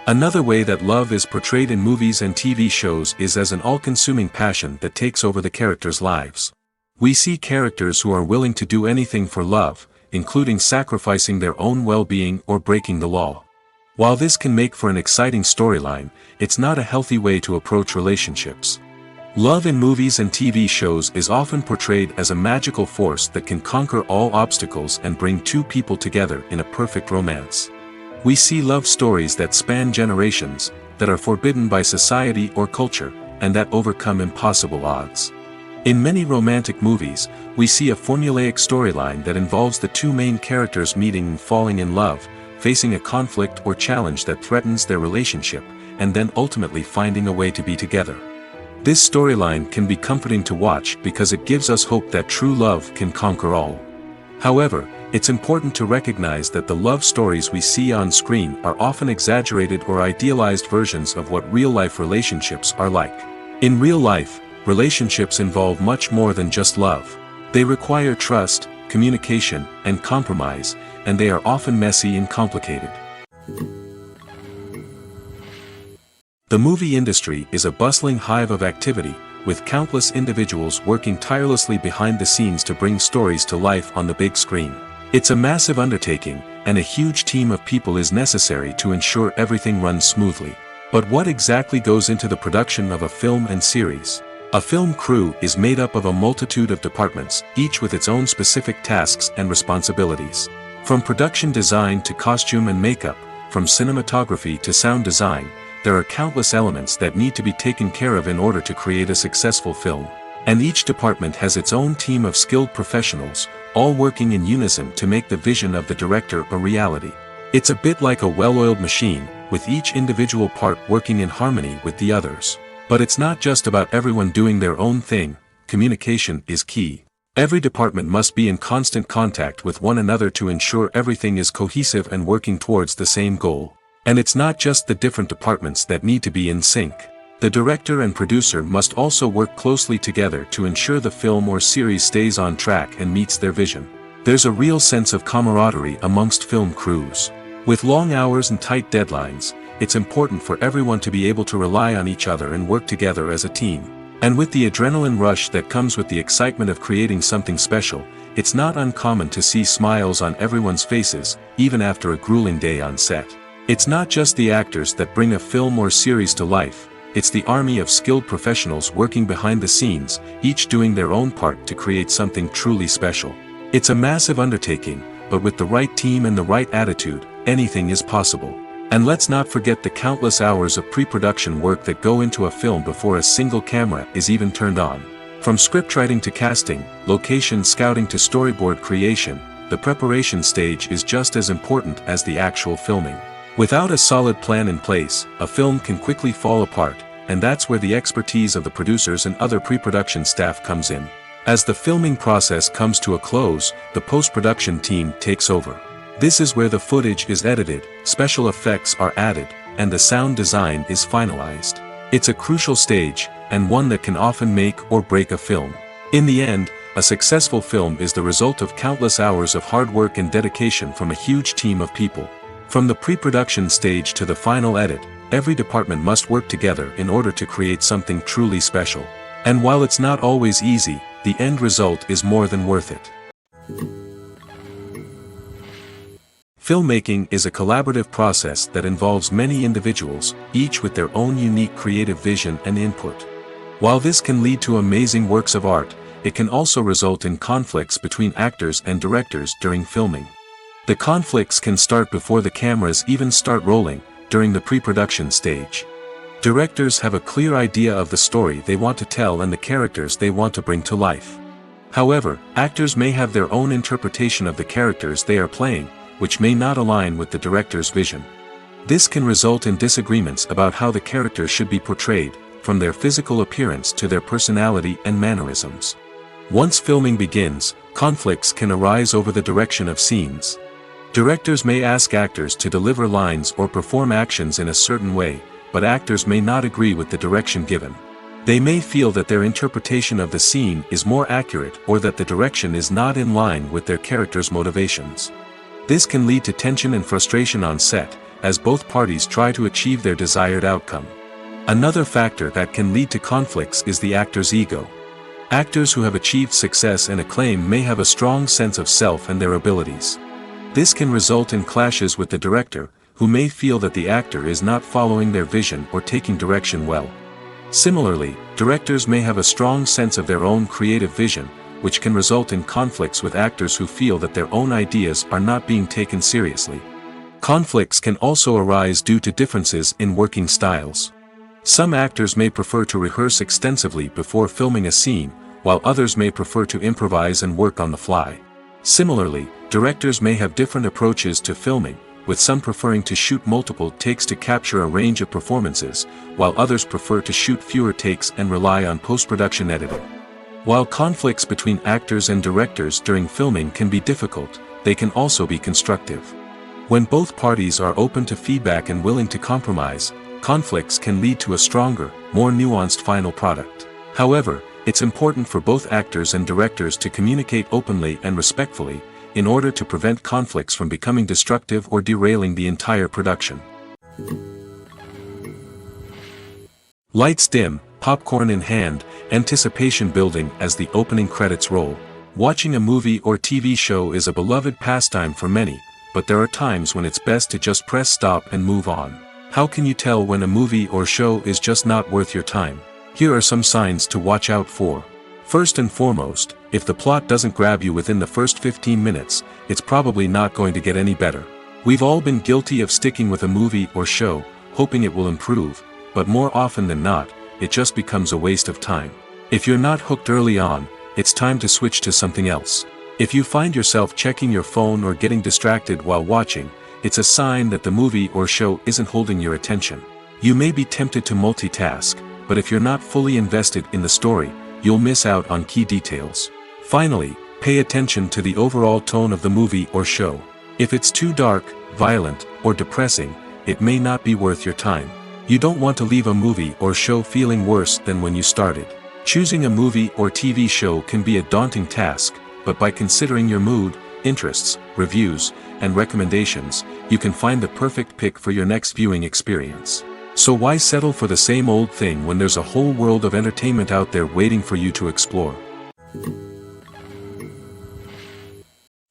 Another way that love is portrayed in movies and TV shows is as an all-consuming passion that takes over the characters' lives. We see characters who are willing to do anything for love, including sacrificing their own well-being or breaking the law. While this can make for an exciting storyline, it's not a healthy way to approach relationships. Love in movies and TV shows is often portrayed as a magical force that can conquer all obstacles and bring two people together in a perfect romance. We see love stories that span generations, that are forbidden by society or culture, and that overcome impossible odds. In many romantic movies, we see a formulaic storyline that involves the two main characters meeting and falling in love, facing a conflict or challenge that threatens their relationship, and then ultimately finding a way to be together. This storyline can be comforting to watch because it gives us hope that true love can conquer all. However, it's important to recognize that the love stories we see on screen are often exaggerated or idealized versions of what real-life relationships are like. In real life, relationships involve much more than just love. They require trust, communication, and compromise, and they are often messy and complicated. The movie industry is a bustling hive of activity, with countless individuals working tirelessly behind the scenes to bring stories to life on the big screen. It's a massive undertaking, and a huge team of people is necessary to ensure everything runs smoothly. But what exactly goes into the production of a film and series? A film crew is made up of a multitude of departments, each with its own specific tasks and responsibilities. From production design to costume and makeup, from cinematography to sound design, there are countless elements that need to be taken care of in order to create a successful film. And each department has its own team of skilled professionals, all working in unison to make the vision of the director a reality. It's a bit like a well-oiled machine, with each individual part working in harmony with the others. But it's not just about everyone doing their own thing. Communication is key. Every department must be in constant contact with one another to ensure everything is cohesive and working towards the same goal. And it's not just the different departments that need to be in sync. The director and producer must also work closely together to ensure the film or series stays on track and meets their vision. There's a real sense of camaraderie amongst film crews. With long hours and tight deadlines, it's important for everyone to be able to rely on each other and work together as a team. And with the adrenaline rush that comes with the excitement of creating something special, it's not uncommon to see smiles on everyone's faces, even after a grueling day on set. It's not just the actors that bring a film or series to life, it's the army of skilled professionals working behind the scenes, each doing their own part to create something truly special. It's a massive undertaking, but with the right team and the right attitude, anything is possible. And let's not forget the countless hours of pre-production work that go into a film before a single camera is even turned on. From scriptwriting to casting, location scouting to storyboard creation, the preparation stage is just as important as the actual filming. Without a solid plan in place, a film can quickly fall apart, and that's where the expertise of the producers and other pre-production staff comes in. As the filming process comes to a close, the post-production team takes over. This is where the footage is edited, special effects are added, and the sound design is finalized. It's a crucial stage, and one that can often make or break a film. In the end, a successful film is the result of countless hours of hard work and dedication from a huge team of people. From the pre-production stage to the final edit, every department must work together in order to create something truly special. And while it's not always easy, the end result is more than worth it. Filmmaking is a collaborative process that involves many individuals, each with their own unique creative vision and input. While this can lead to amazing works of art, it can also result in conflicts between actors and directors during filming. The conflicts can start before the cameras even start rolling, during the pre-production stage. Directors have a clear idea of the story they want to tell and the characters they want to bring to life. However, actors may have their own interpretation of the characters they are playing, which may not align with the director's vision. This can result in disagreements about how the characters should be portrayed, from their physical appearance to their personality and mannerisms. Once filming begins, conflicts can arise over the direction of scenes. Directors may ask actors to deliver lines or perform actions in a certain way, but actors may not agree with the direction given. They may feel that their interpretation of the scene is more accurate or that the direction is not in line with their character's motivations. This can lead to tension and frustration on set, as both parties try to achieve their desired outcome. Another factor that can lead to conflicts is the actor's ego. Actors who have achieved success and acclaim may have a strong sense of self and their abilities. This can result in clashes with the director, who may feel that the actor is not following their vision or taking direction well. Similarly, directors may have a strong sense of their own creative vision, which can result in conflicts with actors who feel that their own ideas are not being taken seriously. Conflicts can also arise due to differences in working styles. Some actors may prefer to rehearse extensively before filming a scene, while others may prefer to improvise and work on the fly. Similarly, directors may have different approaches to filming, with some preferring to shoot multiple takes to capture a range of performances, while others prefer to shoot fewer takes and rely on post-production editing. While conflicts between actors and directors during filming can be difficult, they can also be constructive. When both parties are open to feedback and willing to compromise, conflicts can lead to a stronger, more nuanced final product. However, it's important for both actors and directors to communicate openly and respectfully, in order to prevent conflicts from becoming destructive or derailing the entire production. Lights dim, popcorn in hand, anticipation building as the opening credits roll. Watching a movie or TV show is a beloved pastime for many, but there are times when it's best to just press stop and move on. How can you tell when a movie or show is just not worth your time? Here are some signs to watch out for. First and foremost, if the plot doesn't grab you within the first 15 minutes, it's probably not going to get any better. We've all been guilty of sticking with a movie or show, hoping it will improve, but more often than not, it just becomes a waste of time. If you're not hooked early on, it's time to switch to something else. If you find yourself checking your phone or getting distracted while watching, it's a sign that the movie or show isn't holding your attention. You may be tempted to multitask, but if you're not fully invested in the story, you'll miss out on key details. Finally, pay attention to the overall tone of the movie or show. If it's too dark, violent, or depressing, it may not be worth your time. You don't want to leave a movie or show feeling worse than when you started. Choosing a movie or TV show can be a daunting task, but by considering your mood, interests, reviews, and recommendations, you can find the perfect pick for your next viewing experience. So why settle for the same old thing when there's a whole world of entertainment out there waiting for you to explore?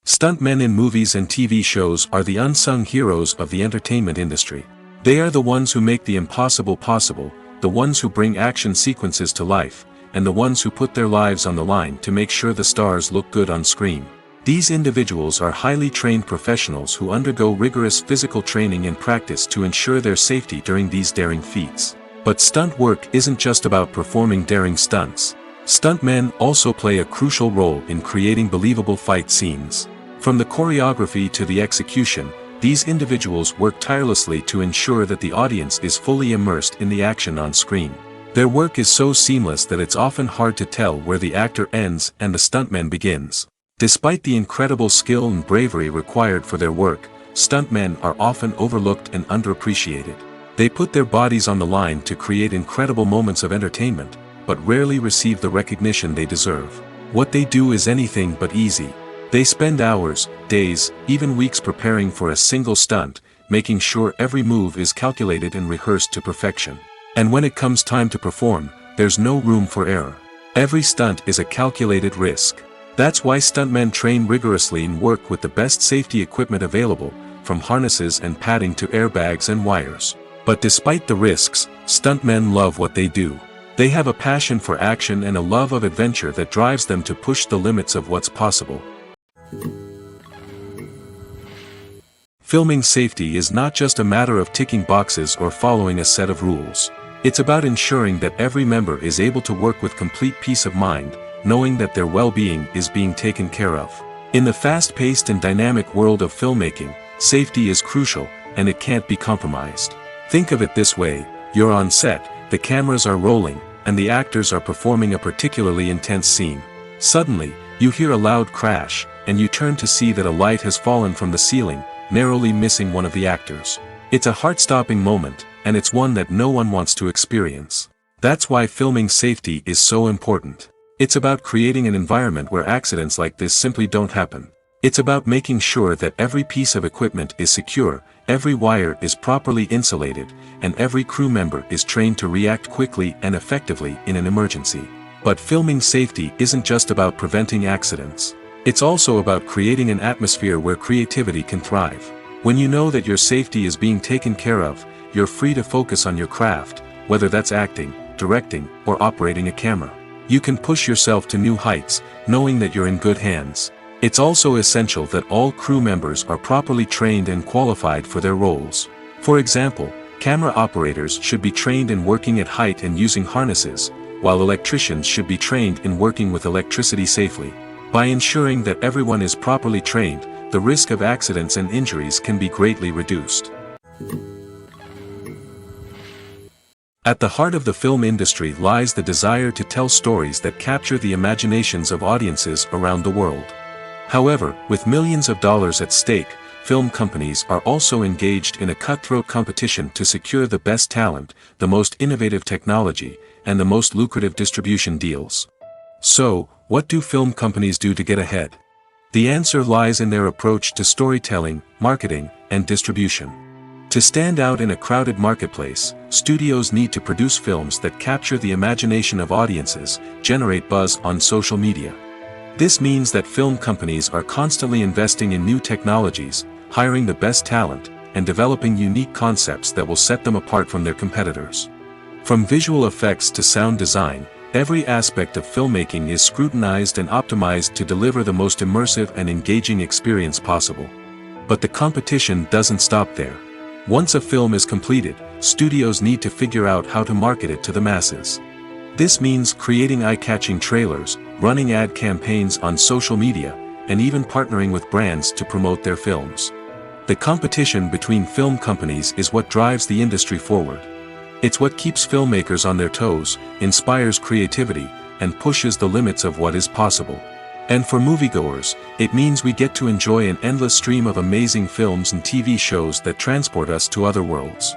Stuntmen in movies and TV shows are the unsung heroes of the entertainment industry. They are the ones who make the impossible possible, the ones who bring action sequences to life, and the ones who put their lives on the line to make sure the stars look good on screen. These individuals are highly trained professionals who undergo rigorous physical training and practice to ensure their safety during these daring feats. But stunt work isn't just about performing daring stunts. Stuntmen also play a crucial role in creating believable fight scenes. From the choreography to the execution, these individuals work tirelessly to ensure that the audience is fully immersed in the action on screen. Their work is so seamless that it's often hard to tell where the actor ends and the stuntman begins. Despite the incredible skill and bravery required for their work, stuntmen are often overlooked and underappreciated. They put their bodies on the line to create incredible moments of entertainment, but rarely receive the recognition they deserve. What they do is anything but easy. They spend hours, days, even weeks preparing for a single stunt, making sure every move is calculated and rehearsed to perfection. And when it comes time to perform, there's no room for error. Every stunt is a calculated risk. That's why stuntmen train rigorously and work with the best safety equipment available, from harnesses and padding to airbags and wires. But despite the risks, stuntmen love what they do. They have a passion for action and a love of adventure that drives them to push the limits of what's possible. Filming safety is not just a matter of ticking boxes or following a set of rules. It's about ensuring that every member is able to work with complete peace of mind, knowing that their well-being is being taken care of. In the fast-paced and dynamic world of filmmaking, safety is crucial, and it can't be compromised. Think of it this way: you're on set, the cameras are rolling, and the actors are performing a particularly intense scene. Suddenly, you hear a loud crash, and you turn to see that a light has fallen from the ceiling, narrowly missing one of the actors. It's a heart-stopping moment, and it's one that no one wants to experience. That's why filming safety is so important. It's about creating an environment where accidents like this simply don't happen. It's about making sure that every piece of equipment is secure, every wire is properly insulated, and every crew member is trained to react quickly and effectively in an emergency. But filming safety isn't just about preventing accidents. It's also about creating an atmosphere where creativity can thrive. When you know that your safety is being taken care of, you're free to focus on your craft, whether that's acting, directing, or operating a camera. You can push yourself to new heights, knowing that you're in good hands. It's also essential that all crew members are properly trained and qualified for their roles. For example, camera operators should be trained in working at height and using harnesses, while electricians should be trained in working with electricity safely. By ensuring that everyone is properly trained, the risk of accidents and injuries can be greatly reduced. At the heart of the film industry lies the desire to tell stories that capture the imaginations of audiences around the world. However, with millions of dollars at stake, film companies are also engaged in a cutthroat competition to secure the best talent, the most innovative technology, and the most lucrative distribution deals. So, what do film companies do to get ahead? The answer lies in their approach to storytelling, marketing, and distribution. To stand out in a crowded marketplace, studios need to produce films that capture the imagination of audiences, generate buzz on social media. This means that film companies are constantly investing in new technologies, hiring the best talent, and developing unique concepts that will set them apart from their competitors. From visual effects to sound design, every aspect of filmmaking is scrutinized and optimized to deliver the most immersive and engaging experience possible. But the competition doesn't stop there. Once a film is completed, studios need to figure out how to market it to the masses. This means creating eye-catching trailers, running ad campaigns on social media, and even partnering with brands to promote their films. The competition between film companies is what drives the industry forward. It's what keeps filmmakers on their toes, inspires creativity, and pushes the limits of what is possible. And for moviegoers, it means we get to enjoy an endless stream of amazing films and TV shows that transport us to other worlds.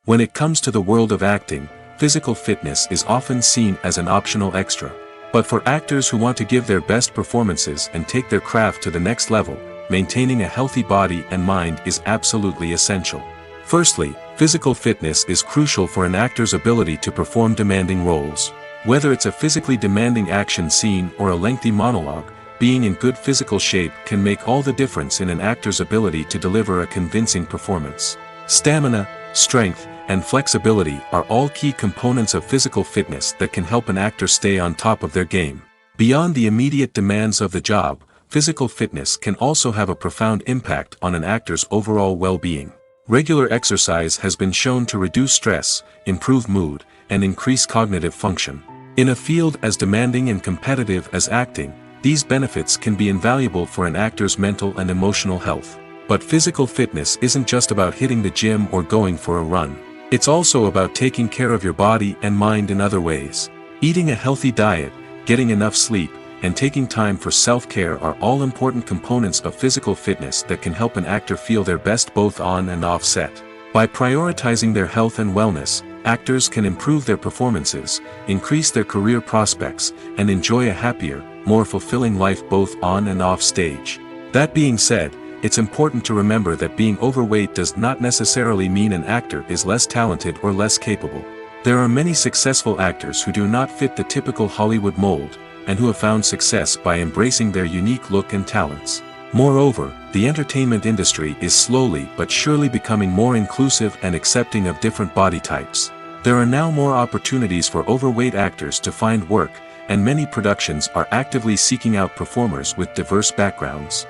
When it comes to the world of acting, physical fitness is often seen as an optional extra. But for actors who want to give their best performances and take their craft to the next level, maintaining a healthy body and mind is absolutely essential. Firstly, physical fitness is crucial for an actor's ability to perform demanding roles. Whether it's a physically demanding action scene or a lengthy monologue, being in good physical shape can make all the difference in an actor's ability to deliver a convincing performance. Stamina, strength, and flexibility are all key components of physical fitness that can help an actor stay on top of their game. Beyond the immediate demands of the job, physical fitness can also have a profound impact on an actor's overall well-being. Regular exercise has been shown to reduce stress, improve mood, and increase cognitive function. In a field as demanding and competitive as acting, these benefits can be invaluable for an actor's mental and emotional health. But physical fitness isn't just about hitting the gym or going for a run. It's also about taking care of your body and mind in other ways. Eating a healthy diet, getting enough sleep, and taking time for self-care are all important components of physical fitness that can help an actor feel their best both on and off set. By prioritizing their health and wellness, actors can improve their performances, increase their career prospects, and enjoy a happier, more fulfilling life both on and off stage. That being said, it's important to remember that being overweight does not necessarily mean an actor is less talented or less capable. There are many successful actors who do not fit the typical Hollywood mold, and who have found success by embracing their unique look and talents. Moreover, the entertainment industry is slowly but surely becoming more inclusive and accepting of different body types. There are now more opportunities for overweight actors to find work, and many productions are actively seeking out performers with diverse backgrounds.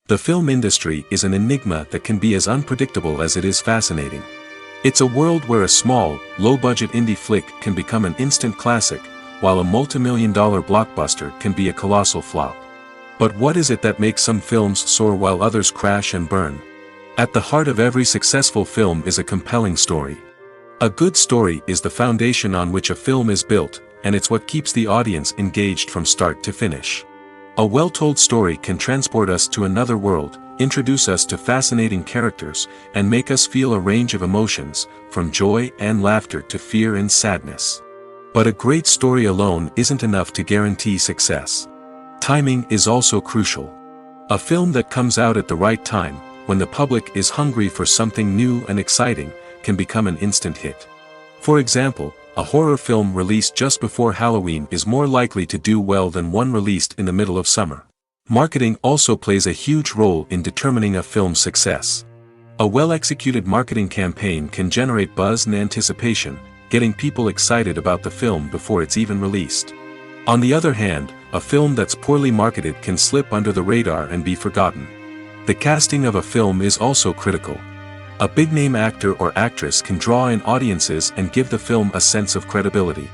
The film industry is an enigma that can be as unpredictable as it is fascinating. It's a world where a small, low-budget indie flick can become an instant classic, while a multi-million-dollar blockbuster can be a colossal flop. But what is it that makes some films soar while others crash and burn? At the heart of every successful film is a compelling story. A good story is the foundation on which a film is built, and it's what keeps the audience engaged from start to finish. A well-told story can transport us to another world, introduce us to fascinating characters, and make us feel a range of emotions, from joy and laughter to fear and sadness. But a great story alone isn't enough to guarantee success. Timing is also crucial. A film that comes out at the right time, when the public is hungry for something new and exciting, can become an instant hit. For example, a horror film released just before Halloween is more likely to do well than one released in the middle of summer. Marketing also plays a huge role in determining a film's success. A well-executed marketing campaign can generate buzz and anticipation, getting people excited about the film before it's even released. On the other hand, a film that's poorly marketed can slip under the radar and be forgotten. The casting of a film is also critical. A big-name actor or actress can draw in audiences and give the film a sense of credibility.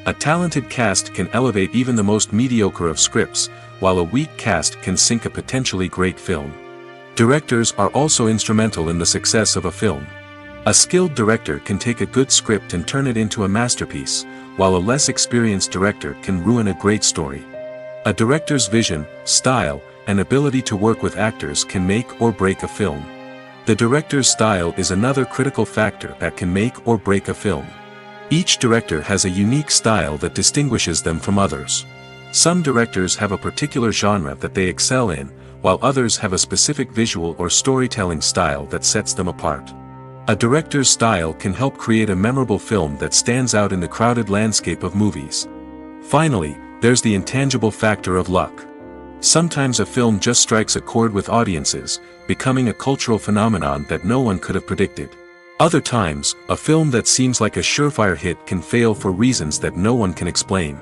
A talented cast can elevate even the most mediocre of scripts, while a weak cast can sink a potentially great film. Directors are also instrumental in the success of a film. A skilled director can take a good script and turn it into a masterpiece, while a less experienced director can ruin a great story. A director's vision, style, and ability to work with actors can make or break a film. The director's style is another critical factor that can make or break a film. Each director has a unique style that distinguishes them from others. Some directors have a particular genre that they excel in, while others have a specific visual or storytelling style that sets them apart. A director's style can help create a memorable film that stands out in the crowded landscape of movies. Finally, there's the intangible factor of luck. Sometimes a film just strikes a chord with audiences, becoming a cultural phenomenon that no one could have predicted. Other times, a film that seems like a surefire hit can fail for reasons that no one can explain.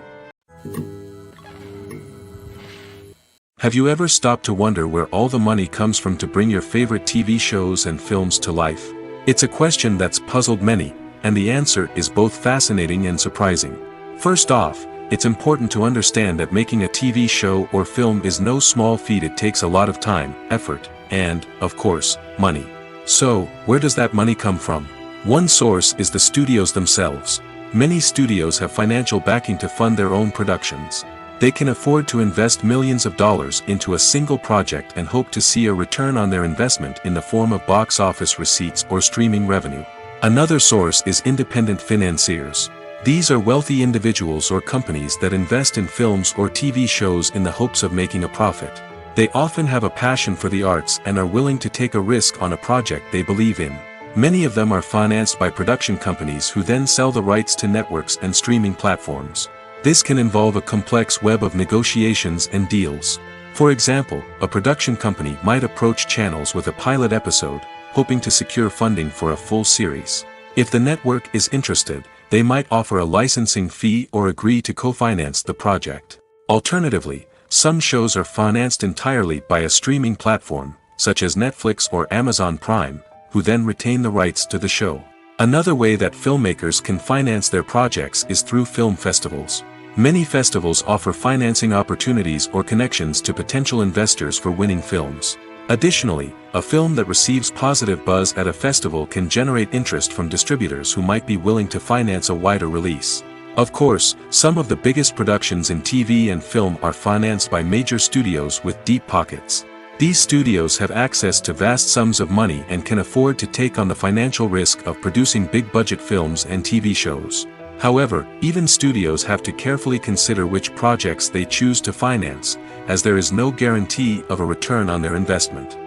Have you ever stopped to wonder where all the money comes from to bring your favorite TV shows and films to life? It's a question that's puzzled many, and the answer is both fascinating and surprising. First off, it's important to understand that making a TV show or film is no small feat. It takes a lot of time, effort, and, of course, money. So, where does that money come from? One source is the studios themselves. Many studios have financial backing to fund their own productions. They can afford to invest millions of dollars into a single project and hope to see a return on their investment in the form of box office receipts or streaming revenue. Another source is independent financiers. These are wealthy individuals or companies that invest in films or TV shows in the hopes of making a profit. They often have a passion for the arts and are willing to take a risk on a project they believe in. Many of them are financed by production companies who then sell the rights to networks and streaming platforms. This can involve a complex web of negotiations and deals. For example, a production company might approach channels with a pilot episode, hoping to secure funding for a full series. If the network is interested, they might offer a licensing fee or agree to co-finance the project. Alternatively, some shows are financed entirely by a streaming platform, such as Netflix or Amazon Prime, who then retain the rights to the show. Another way that filmmakers can finance their projects is through film festivals. Many festivals offer financing opportunities or connections to potential investors for winning films. Additionally, a film that receives positive buzz at a festival can generate interest from distributors who might be willing to finance a wider release. Of course, some of the biggest productions in TV and film are financed by major studios with deep pockets. These studios have access to vast sums of money and can afford to take on the financial risk of producing big-budget films and TV shows. However, even studios have to carefully consider which projects they choose to finance, as there is no guarantee of a return on their investment.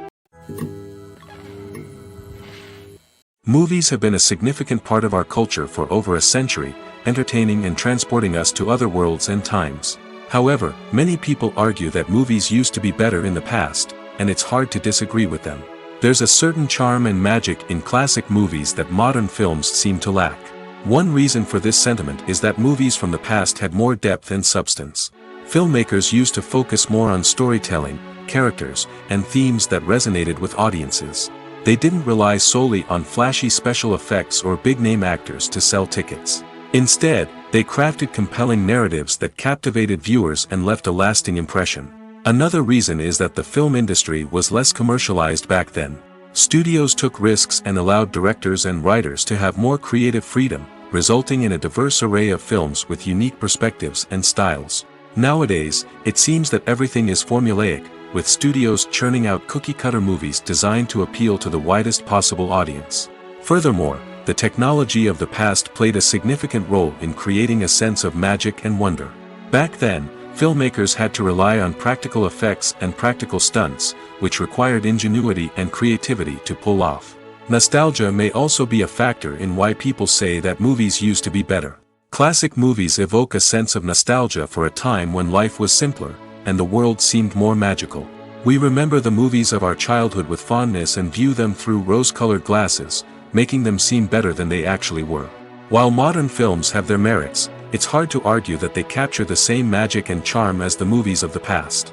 Movies have been a significant part of our culture for over a century, entertaining and transporting us to other worlds and times. However, many people argue that movies used to be better in the past, and it's hard to disagree with them. There's a certain charm and magic in classic movies that modern films seem to lack. One reason for this sentiment is that movies from the past had more depth and substance. Filmmakers used to focus more on storytelling, characters, and themes that resonated with audiences. They didn't rely solely on flashy special effects or big-name actors to sell tickets. Instead, they crafted compelling narratives that captivated viewers and left a lasting impression. Another reason is that the film industry was less commercialized back then. Studios took risks and allowed directors and writers to have more creative freedom, resulting in a diverse array of films with unique perspectives and styles. Nowadays, it seems that everything is formulaic, with studios churning out cookie-cutter movies designed to appeal to the widest possible audience. Furthermore, the technology of the past played a significant role in creating a sense of magic and wonder. Back then, filmmakers had to rely on practical effects and practical stunts, which required ingenuity and creativity to pull off. Nostalgia may also be a factor in why people say that movies used to be better. Classic movies evoke a sense of nostalgia for a time when life was simpler, and the world seemed more magical. We remember the movies of our childhood with fondness and view them through rose-colored glasses, making them seem better than they actually were. While modern films have their merits, it's hard to argue that they capture the same magic and charm as the movies of the past.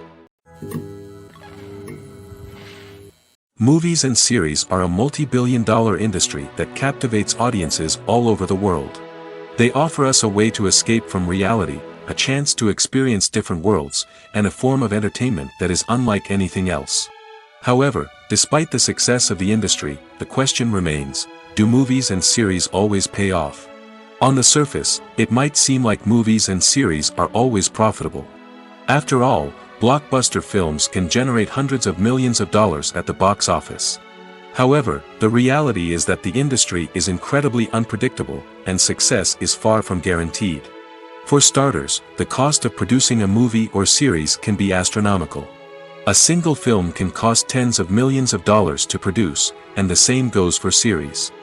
Movies and series are a multi-billion-dollar industry that captivates audiences all over the world. They offer us a way to escape from reality, a chance to experience different worlds, and a form of entertainment that is unlike anything else. However, despite the success of the industry, the question remains, do movies and series always pay off? On the surface, it might seem like movies and series are always profitable. After all, blockbuster films can generate hundreds of millions of dollars at the box office. However, the reality is that the industry is incredibly unpredictable, and success is far from guaranteed. For starters, the cost of producing a movie or series can be astronomical. A single film can cost tens of millions of dollars to produce, and the same goes for series.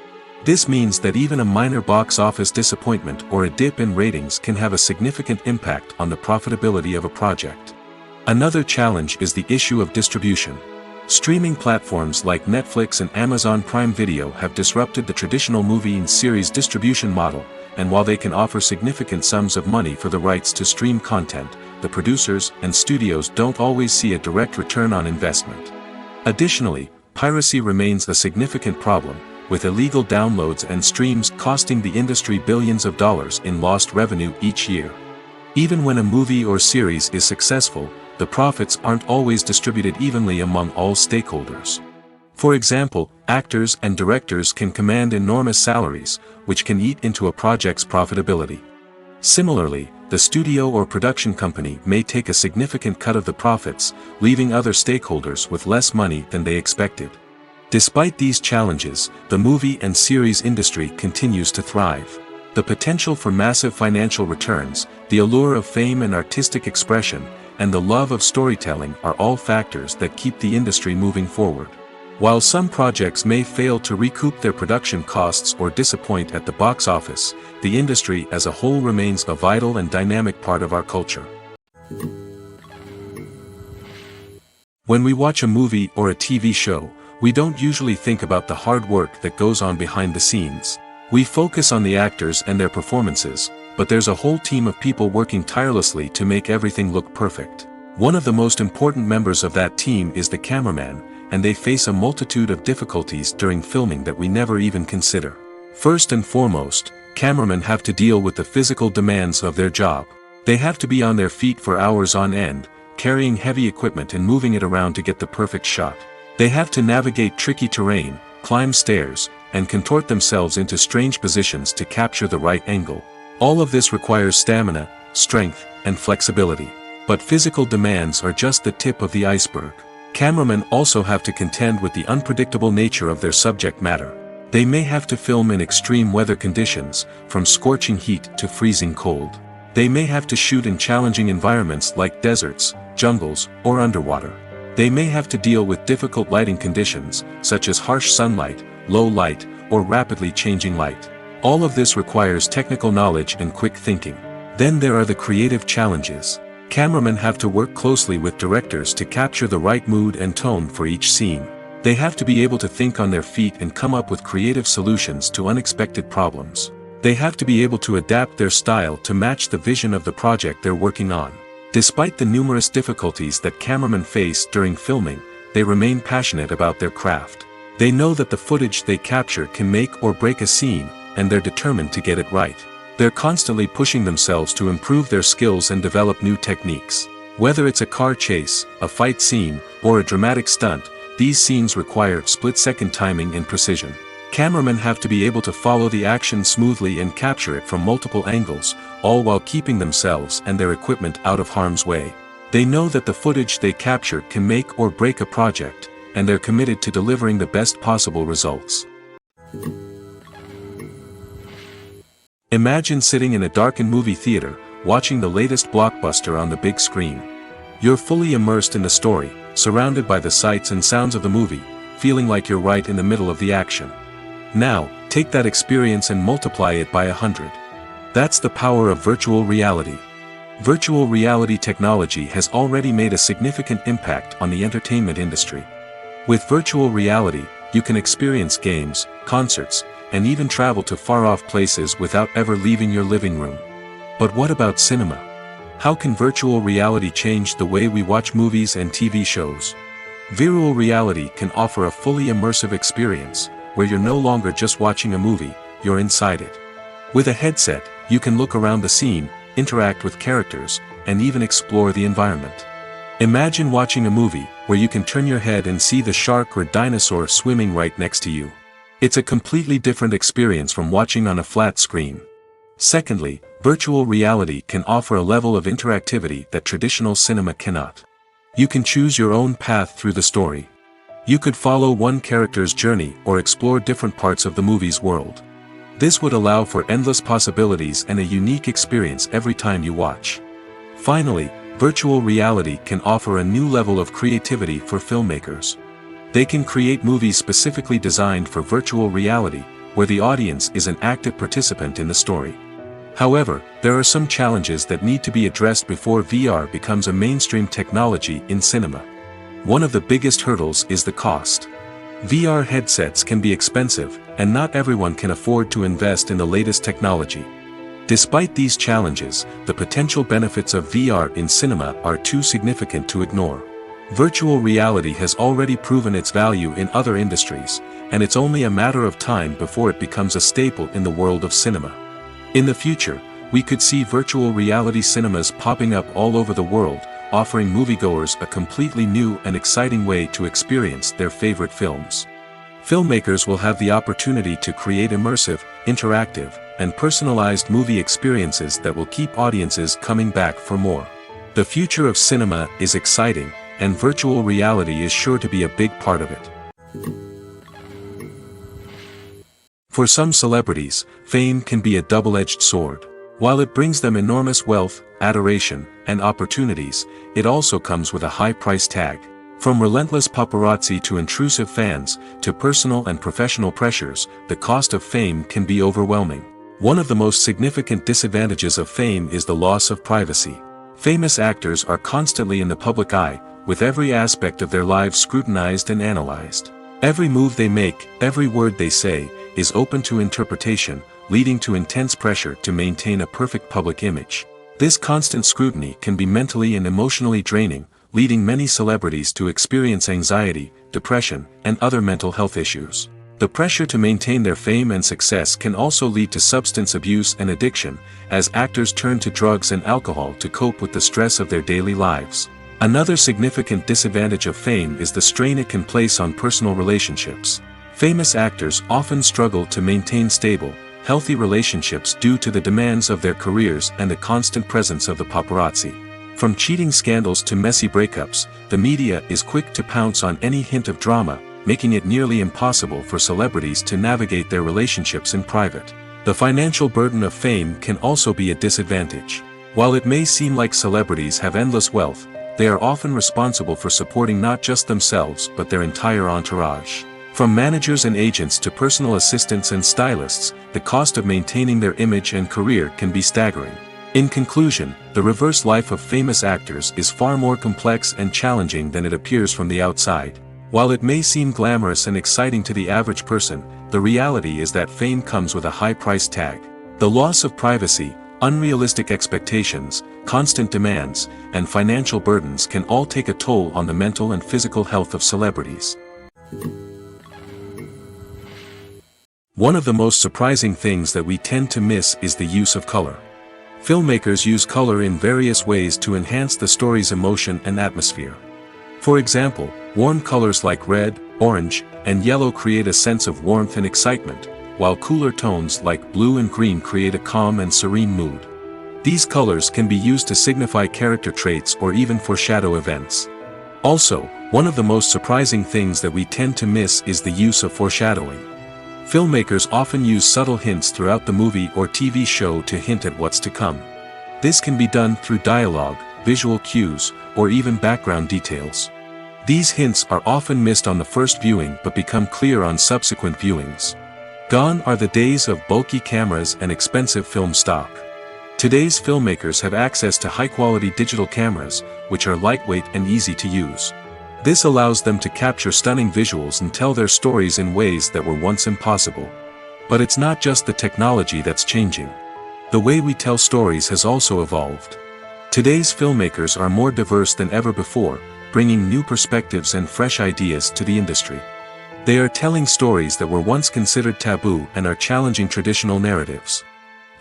This means that even a minor box office disappointment or a dip in ratings can have a significant impact on the profitability of a project. Another challenge is the issue of distribution. Streaming platforms like Netflix and Amazon Prime Video have disrupted the traditional movie and series distribution model, and while they can offer significant sums of money for the rights to stream content, the producers and studios don't always see a direct return on investment. Additionally, piracy remains a significant problem, with illegal downloads and streams costing the industry billions of dollars in lost revenue each year. Even when a movie or series is successful, the profits aren't always distributed evenly among all stakeholders. For example, actors and directors can command enormous salaries, which can eat into a project's profitability. Similarly, the studio or production company may take a significant cut of the profits, leaving other stakeholders with less money than they expected. Despite these challenges, the movie and series industry continues to thrive. The potential for massive financial returns, the allure of fame and artistic expression, and the love of storytelling are all factors that keep the industry moving forward. While some projects may fail to recoup their production costs or disappoint at the box office, the industry as a whole remains a vital and dynamic part of our culture. When we watch a movie or a TV show, we don't usually think about the hard work that goes on behind the scenes. We focus on the actors and their performances, but there's a whole team of people working tirelessly to make everything look perfect. One of the most important members of that team is the cameraman, and they face a multitude of difficulties during filming that we never even consider. First and foremost, cameramen have to deal with the physical demands of their job. They have to be on their feet for hours on end, carrying heavy equipment and moving it around to get the perfect shot. They have to navigate tricky terrain, climb stairs, and contort themselves into strange positions to capture the right angle. All of this requires stamina, strength, and flexibility. But physical demands are just the tip of the iceberg. Cameramen also have to contend with the unpredictable nature of their subject matter. They may have to film in extreme weather conditions, from scorching heat to freezing cold. They may have to shoot in challenging environments like deserts, jungles, or underwater. They may have to deal with difficult lighting conditions, such as harsh sunlight, low light, or rapidly changing light. All of this requires technical knowledge and quick thinking. Then there are the creative challenges. Cameramen have to work closely with directors to capture the right mood and tone for each scene. They have to be able to think on their feet and come up with creative solutions to unexpected problems. They have to be able to adapt their style to match the vision of the project they're working on. Despite the numerous difficulties that cameramen face during filming, they remain passionate about their craft. They know that the footage they capture can make or break a scene, and they're determined to get it right. They're constantly pushing themselves to improve their skills and develop new techniques. Whether it's a car chase, a fight scene, or a dramatic stunt, these scenes require split-second timing and precision. Cameramen have to be able to follow the action smoothly and capture it from multiple angles, all while keeping themselves and their equipment out of harm's way. They know that the footage they capture can make or break a project, and they're committed to delivering the best possible results. Imagine sitting in a darkened movie theater, watching the latest blockbuster on the big screen. You're fully immersed in the story, surrounded by the sights and sounds of the movie, feeling like you're right in the middle of the action. Now, take that experience and multiply it by 100. That's the power of virtual reality. Virtual reality technology has already made a significant impact on the entertainment industry. With virtual reality, you can experience games, concerts, and even travel to far-off places without ever leaving your living room. But what about cinema? How can virtual reality change the way we watch movies and TV shows? Virtual reality can offer a fully immersive experience, where you're no longer just watching a movie, you're inside it. With a headset, you can look around the scene, interact with characters, and even explore the environment. Imagine watching a movie, where you can turn your head and see the shark or dinosaur swimming right next to you. It's a completely different experience from watching on a flat screen. Secondly, virtual reality can offer a level of interactivity that traditional cinema cannot. You can choose your own path through the story. You could follow one character's journey or explore different parts of the movie's world. This would allow for endless possibilities and a unique experience every time you watch. Finally, virtual reality can offer a new level of creativity for filmmakers. They can create movies specifically designed for virtual reality, where the audience is an active participant in the story. However, there are some challenges that need to be addressed before VR becomes a mainstream technology in cinema. One of the biggest hurdles is the cost. VR headsets can be expensive, and not everyone can afford to invest in the latest technology. Despite these challenges, the potential benefits of VR in cinema are too significant to ignore. Virtual reality has already proven its value in other industries, and it's only a matter of time before it becomes a staple in the world of cinema. In the future, we could see virtual reality cinemas popping up all over the world, offering moviegoers a completely new and exciting way to experience their favorite films. Filmmakers will have the opportunity to create immersive, interactive, and personalized movie experiences that will keep audiences coming back for more. The future of cinema is exciting, and virtual reality is sure to be a big part of it. For some celebrities, fame can be a double-edged sword. While it brings them enormous wealth, adoration, and opportunities, it also comes with a high price tag. From relentless paparazzi to intrusive fans, to personal and professional pressures, the cost of fame can be overwhelming. One of the most significant disadvantages of fame is the loss of privacy. Famous actors are constantly in the public eye, with every aspect of their lives scrutinized and analyzed. Every move they make, every word they say, is open to interpretation, leading to intense pressure to maintain a perfect public image. This constant scrutiny can be mentally and emotionally draining, leading many celebrities to experience anxiety, depression, and other mental health issues. The pressure to maintain their fame and success can also lead to substance abuse and addiction, as actors turn to drugs and alcohol to cope with the stress of their daily lives. Another significant disadvantage of fame is the strain it can place on personal relationships. Famous actors often struggle to maintain stable, healthy relationships due to the demands of their careers and the constant presence of the paparazzi. From cheating scandals to messy breakups, the media is quick to pounce on any hint of drama, making it nearly impossible for celebrities to navigate their relationships in private. The financial burden of fame can also be a disadvantage. While it may seem like celebrities have endless wealth, they are often responsible for supporting not just themselves but their entire entourage. From managers and agents to personal assistants and stylists, the cost of maintaining their image and career can be staggering. In conclusion, the reverse life of famous actors is far more complex and challenging than it appears from the outside. While it may seem glamorous and exciting to the average person, the reality is that fame comes with a high price tag. The loss of privacy, unrealistic expectations, constant demands, and financial burdens can all take a toll on the mental and physical health of celebrities. One of the most surprising things that we tend to miss is the use of color. Filmmakers use color in various ways to enhance the story's emotion and atmosphere. For example, warm colors like red, orange, and yellow create a sense of warmth and excitement, while cooler tones like blue and green create a calm and serene mood. These colors can be used to signify character traits or even foreshadow events. Also, one of the most surprising things that we tend to miss is the use of foreshadowing. Filmmakers often use subtle hints throughout the movie or TV show to hint at what's to come. This can be done through dialogue, visual cues, or even background details. These hints are often missed on the first viewing but become clear on subsequent viewings. Gone are the days of bulky cameras and expensive film stock. Today's filmmakers have access to high-quality digital cameras, which are lightweight and easy to use. This allows them to capture stunning visuals and tell their stories in ways that were once impossible. But it's not just the technology that's changing. The way we tell stories has also evolved. Today's filmmakers are more diverse than ever before, bringing new perspectives and fresh ideas to the industry. They are telling stories that were once considered taboo and are challenging traditional narratives.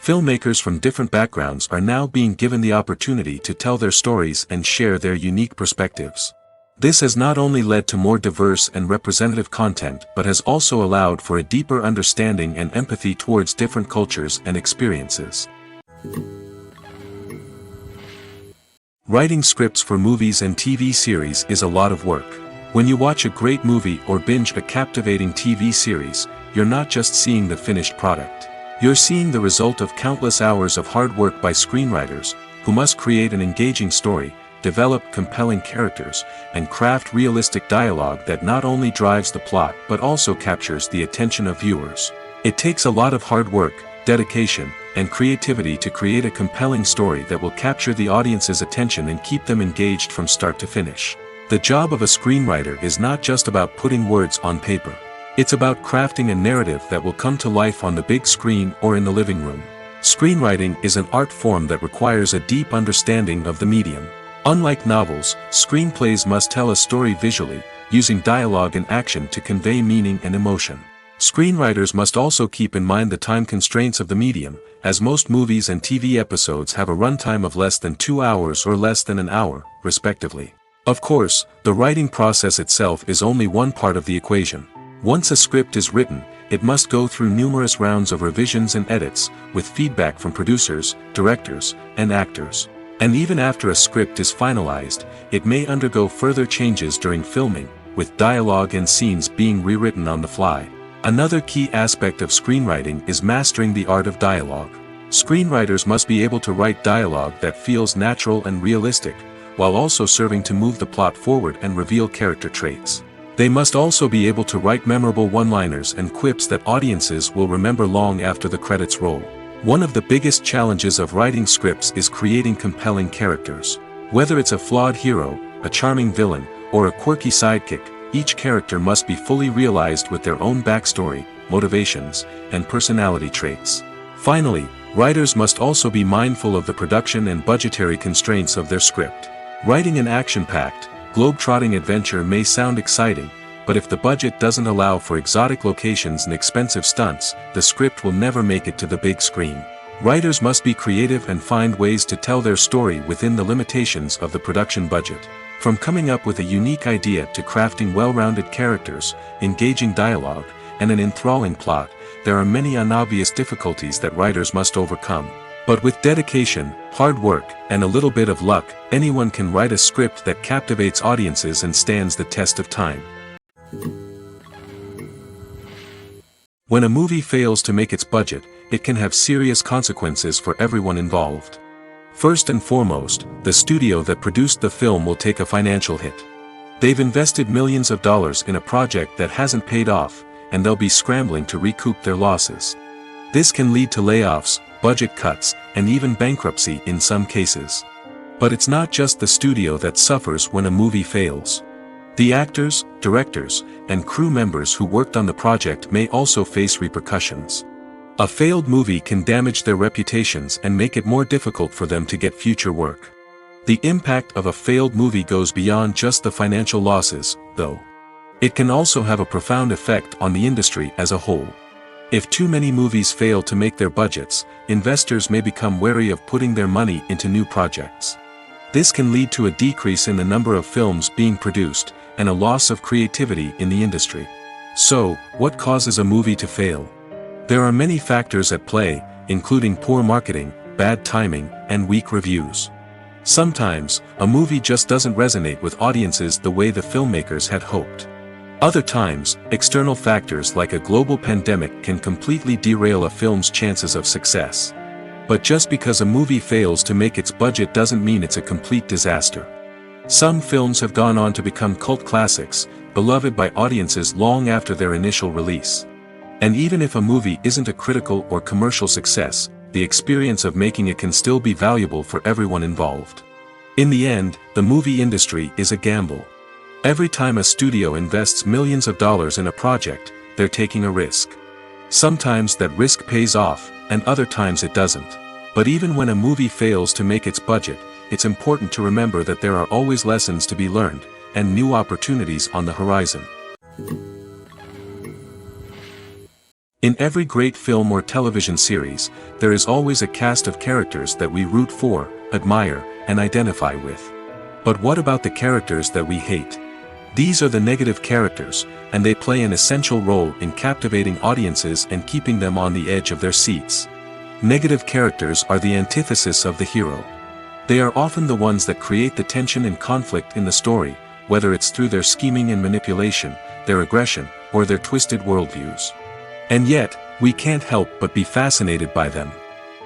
Filmmakers from different backgrounds are now being given the opportunity to tell their stories and share their unique perspectives. This has not only led to more diverse and representative content but has also allowed for a deeper understanding and empathy towards different cultures and experiences. Writing scripts for movies and TV series is a lot of work. When you watch a great movie or binge a captivating TV series, you're not just seeing the finished product. You're seeing the result of countless hours of hard work by screenwriters, who must create an engaging story, develop compelling characters, and craft realistic dialogue that not only drives the plot but also captures the attention of viewers. It takes a lot of hard work, dedication, and creativity to create a compelling story that will capture the audience's attention and keep them engaged from start to finish. The job of a screenwriter is not just about putting words on paper. It's about crafting a narrative that will come to life on the big screen or in the living room. Screenwriting is an art form that requires a deep understanding of the medium. Unlike novels, screenplays must tell a story visually, using dialogue and action to convey meaning and emotion. Screenwriters must also keep in mind the time constraints of the medium, as most movies and TV episodes have a runtime of less than 2 hours or less than an hour, respectively. Of course, the writing process itself is only one part of the equation. Once a script is written, it must go through numerous rounds of revisions and edits, with feedback from producers, directors, and actors. And even after a script is finalized, it may undergo further changes during filming, with dialogue and scenes being rewritten on the fly. Another key aspect of screenwriting is mastering the art of dialogue. Screenwriters must be able to write dialogue that feels natural and realistic, while also serving to move the plot forward and reveal character traits. They must also be able to write memorable one-liners and quips that audiences will remember long after the credits roll. One of the biggest challenges of writing scripts is creating compelling characters. Whether it's a flawed hero, a charming villain, or a quirky sidekick, each character must be fully realized with their own backstory, motivations, and personality traits. Finally, writers must also be mindful of the production and budgetary constraints of their script. Writing an action-packed, globe-trotting adventure may sound exciting, but if the budget doesn't allow for exotic locations and expensive stunts, the script will never make it to the big screen. Writers must be creative and find ways to tell their story within the limitations of the production budget. From coming up with a unique idea to crafting well-rounded characters, engaging dialogue, and an enthralling plot, there are many unobvious difficulties that writers must overcome. But with dedication, hard work, and a little bit of luck, anyone can write a script that captivates audiences and stands the test of time. When a movie fails to make its budget, it can have serious consequences for everyone involved. First and foremost, the studio that produced the film will take a financial hit. They've invested millions of dollars in a project that hasn't paid off, and they'll be scrambling to recoup their losses. This can lead to layoffs, budget cuts, and even bankruptcy in some cases. But it's not just the studio that suffers when a movie fails. The actors, directors, and crew members who worked on the project may also face repercussions. A failed movie can damage their reputations and make it more difficult for them to get future work. The impact of a failed movie goes beyond just the financial losses, though. It can also have a profound effect on the industry as a whole. If too many movies fail to make their budgets, investors may become wary of putting their money into new projects. This can lead to a decrease in the number of films being produced, and a loss of creativity in the industry. So, what causes a movie to fail? There are many factors at play, including poor marketing, bad timing, and weak reviews. Sometimes, a movie just doesn't resonate with audiences the way the filmmakers had hoped. Other times, external factors like a global pandemic can completely derail a film's chances of success. But just because a movie fails to make its budget doesn't mean it's a complete disaster. Some films have gone on to become cult classics, beloved by audiences long after their initial release. And even if a movie isn't a critical or commercial success, the experience of making it can still be valuable for everyone involved. In the end, the movie industry is a gamble. Every time a studio invests millions of dollars in a project, they're taking a risk. Sometimes that risk pays off, and other times it doesn't. But even when a movie fails to make its budget, it's important to remember that there are always lessons to be learned, and new opportunities on the horizon. In every great film or television series, there is always a cast of characters that we root for, admire, and identify with. But what about the characters that we hate? These are the negative characters, and they play an essential role in captivating audiences and keeping them on the edge of their seats. Negative characters are the antithesis of the hero. They are often the ones that create the tension and conflict in the story, whether it's through their scheming and manipulation, their aggression, or their twisted worldviews. And yet, we can't help but be fascinated by them.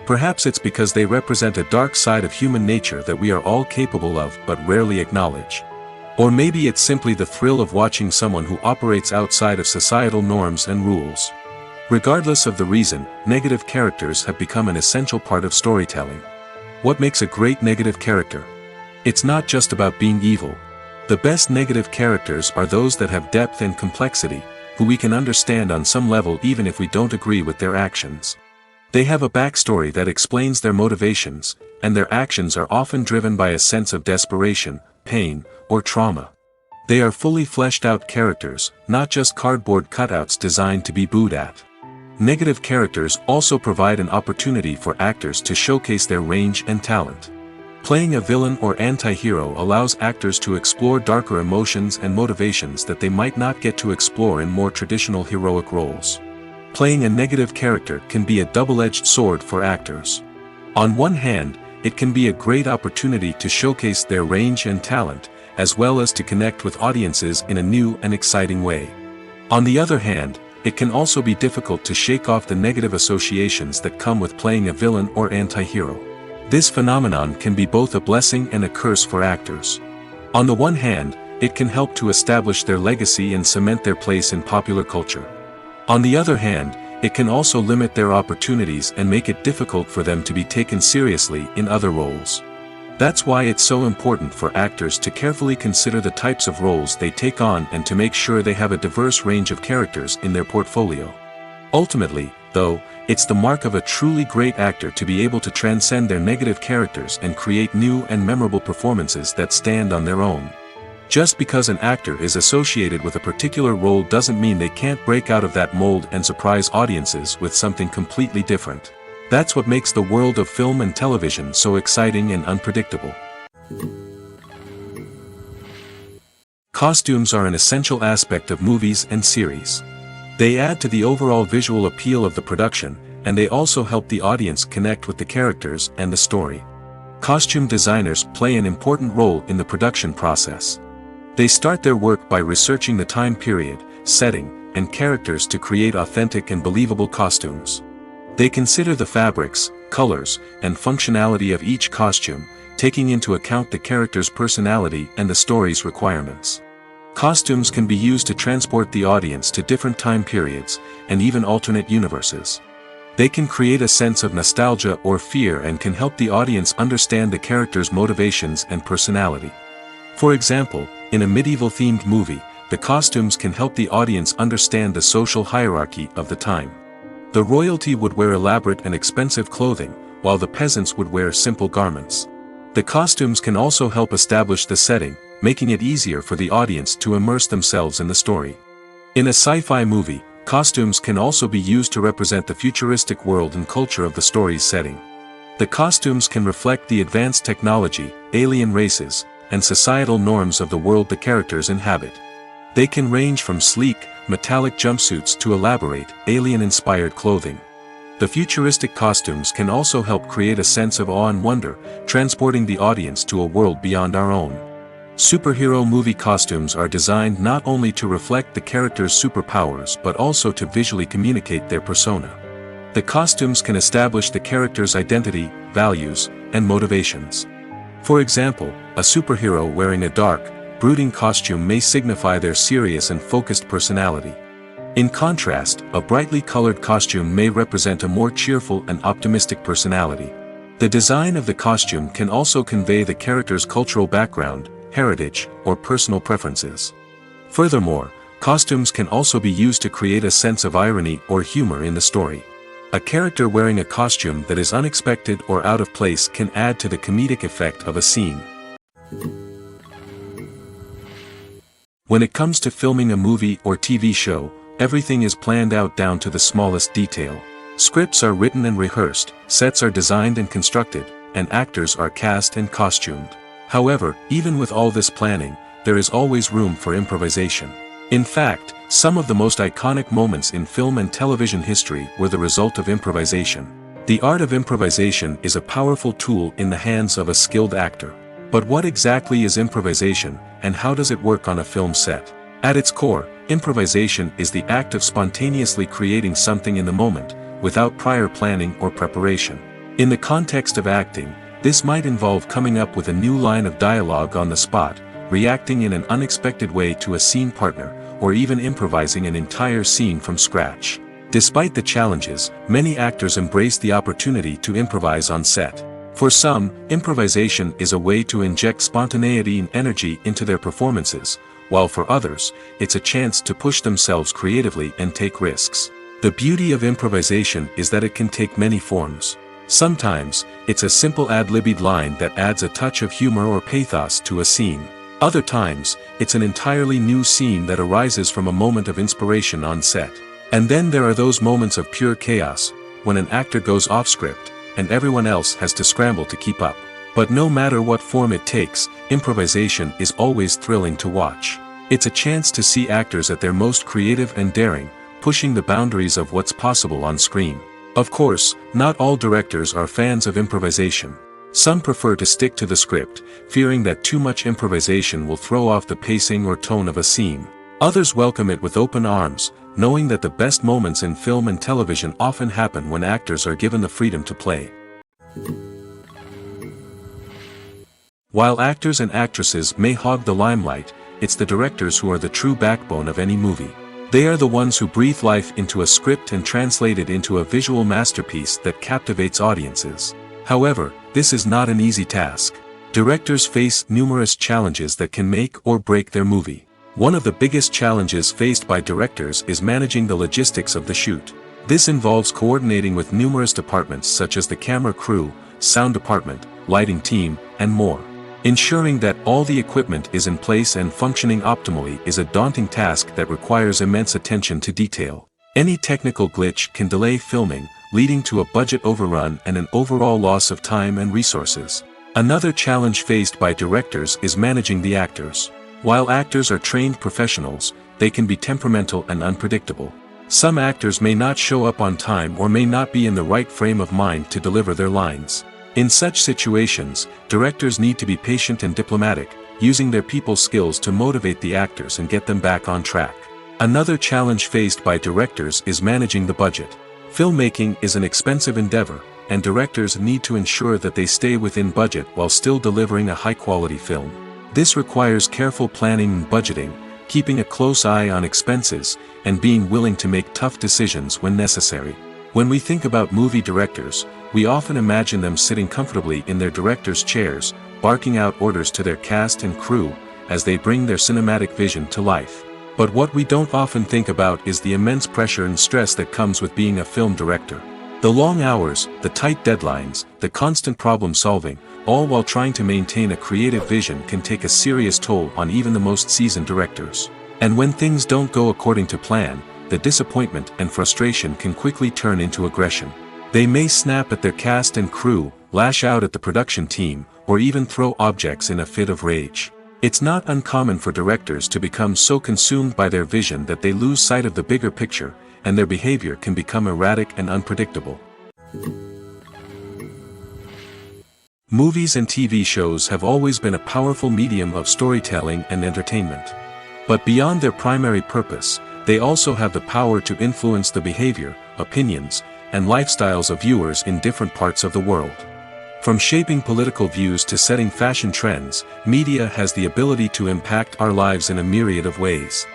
Perhaps it's because they represent a dark side of human nature that we are all capable of but rarely acknowledge. Or maybe it's simply the thrill of watching someone who operates outside of societal norms and rules. Regardless of the reason, negative characters have become an essential part of storytelling. What makes a great negative character? It's not just about being evil. The best negative characters are those that have depth and complexity, who we can understand on some level even if we don't agree with their actions. They have a backstory that explains their motivations, and their actions are often driven by a sense of desperation, pain, or trauma. They are fully fleshed out characters, not just cardboard cutouts designed to be booed at. Negative characters also provide an opportunity for actors to showcase their range and talent. Playing a villain or anti-hero allows actors to explore darker emotions and motivations that they might not get to explore in more traditional heroic roles. Playing a negative character can be a double-edged sword for actors. On one hand, it can be a great opportunity to showcase their range and talent, as well as to connect with audiences in a new and exciting way. On the other hand, it can also be difficult to shake off the negative associations that come with playing a villain or anti-hero. This phenomenon can be both a blessing and a curse for actors. On the one hand, it can help to establish their legacy and cement their place in popular culture. On the other hand, it can also limit their opportunities and make it difficult for them to be taken seriously in other roles. That's why it's so important for actors to carefully consider the types of roles they take on and to make sure they have a diverse range of characters in their portfolio. Ultimately, though, it's the mark of a truly great actor to be able to transcend their negative characters and create new and memorable performances that stand on their own. Just because an actor is associated with a particular role doesn't mean they can't break out of that mold and surprise audiences with something completely different. That's what makes the world of film and television so exciting and unpredictable. Costumes are an essential aspect of movies and series. They add to the overall visual appeal of the production, and they also help the audience connect with the characters and the story. Costume designers play an important role in the production process. They start their work by researching the time period, setting, and characters to create authentic and believable costumes. They consider the fabrics, colors, and functionality of each costume, taking into account the character's personality and the story's requirements. Costumes can be used to transport the audience to different time periods, and even alternate universes. They can create a sense of nostalgia or fear and can help the audience understand the character's motivations and personality. For example, in a medieval-themed movie, the costumes can help the audience understand the social hierarchy of the time. The royalty would wear elaborate and expensive clothing, while the peasants would wear simple garments. The costumes can also help establish the setting, making it easier for the audience to immerse themselves in the story. In a sci-fi movie, costumes can also be used to represent the futuristic world and culture of the story's setting. The costumes can reflect the advanced technology, alien races, and societal norms of the world the characters inhabit. They can range from sleek, metallic jumpsuits to elaborate, alien-inspired clothing. The futuristic costumes can also help create a sense of awe and wonder, transporting the audience to a world beyond our own. Superhero movie costumes are designed not only to reflect the character's superpowers but also to visually communicate their persona. The costumes can establish the character's identity, values, and motivations. For example, a superhero wearing a dark, brooding costume may signify their serious and focused personality. In contrast, a brightly colored costume may represent a more cheerful and optimistic personality. The design of the costume can also convey the character's cultural background, heritage, or personal preferences. Furthermore, costumes can also be used to create a sense of irony or humor in the story. A character wearing a costume that is unexpected or out of place can add to the comedic effect of a scene. When it comes to filming a movie or TV show, everything is planned out down to the smallest detail. Scripts are written and rehearsed, sets are designed and constructed, and actors are cast and costumed. However, even with all this planning, there is always room for improvisation. In fact, some of the most iconic moments in film and television history were the result of improvisation. The art of improvisation is a powerful tool in the hands of a skilled actor. But what exactly is improvisation, and how does it work on a film set? At its core, improvisation is the act of spontaneously creating something in the moment, without prior planning or preparation. In the context of acting, this might involve coming up with a new line of dialogue on the spot, reacting in an unexpected way to a scene partner, or even improvising an entire scene from scratch. Despite the challenges, many actors embrace the opportunity to improvise on set. For some, improvisation is a way to inject spontaneity and energy into their performances, while for others, it's a chance to push themselves creatively and take risks. The beauty of improvisation is that it can take many forms. Sometimes, it's a simple ad-libbed line that adds a touch of humor or pathos to a scene. Other times, it's an entirely new scene that arises from a moment of inspiration on set. And then there are those moments of pure chaos, when an actor goes off script, and everyone else has to scramble to keep up. But no matter what form it takes, improvisation is always thrilling to watch. It's a chance to see actors at their most creative and daring, pushing the boundaries of what's possible on screen. Of course, not all directors are fans of improvisation. Some prefer to stick to the script, fearing that too much improvisation will throw off the pacing or tone of a scene. Others welcome it with open arms, knowing that the best moments in film and television often happen when actors are given the freedom to play. While actors and actresses may hog the limelight, it's the directors who are the true backbone of any movie. They are the ones who breathe life into a script and translate it into a visual masterpiece that captivates audiences. However, this is not an easy task. Directors face numerous challenges that can make or break their movie. One of the biggest challenges faced by directors is managing the logistics of the shoot. This involves coordinating with numerous departments such as the camera crew, sound department, lighting team, and more. Ensuring that all the equipment is in place and functioning optimally is a daunting task that requires immense attention to detail. Any technical glitch can delay filming, leading to a budget overrun and an overall loss of time and resources. Another challenge faced by directors is managing the actors. While actors are trained professionals, they can be temperamental and unpredictable. Some actors may not show up on time or may not be in the right frame of mind to deliver their lines. In such situations, directors need to be patient and diplomatic, using their people skills to motivate the actors and get them back on track. Another challenge faced by directors is managing the budget. Filmmaking is an expensive endeavor, and directors need to ensure that they stay within budget while still delivering a high-quality film. This requires careful planning and budgeting, keeping a close eye on expenses, and being willing to make tough decisions when necessary. When we think about movie directors, we often imagine them sitting comfortably in their director's chairs, barking out orders to their cast and crew, as they bring their cinematic vision to life. But what we don't often think about is the immense pressure and stress that comes with being a film director. The long hours, the tight deadlines, the constant problem solving, all while trying to maintain a creative vision can take a serious toll on even the most seasoned directors. And when things don't go according to plan, the disappointment and frustration can quickly turn into aggression. They may snap at their cast and crew, lash out at the production team, or even throw objects in a fit of rage. It's not uncommon for directors to become so consumed by their vision that they lose sight of the bigger picture, and their behavior can become erratic and unpredictable. Movies and TV shows have always been a powerful medium of storytelling and entertainment. But beyond their primary purpose, they also have the power to influence the behavior, opinions, and lifestyles of viewers in different parts of the world. From shaping political views to setting fashion trends, media has the ability to impact our lives in a myriad of ways.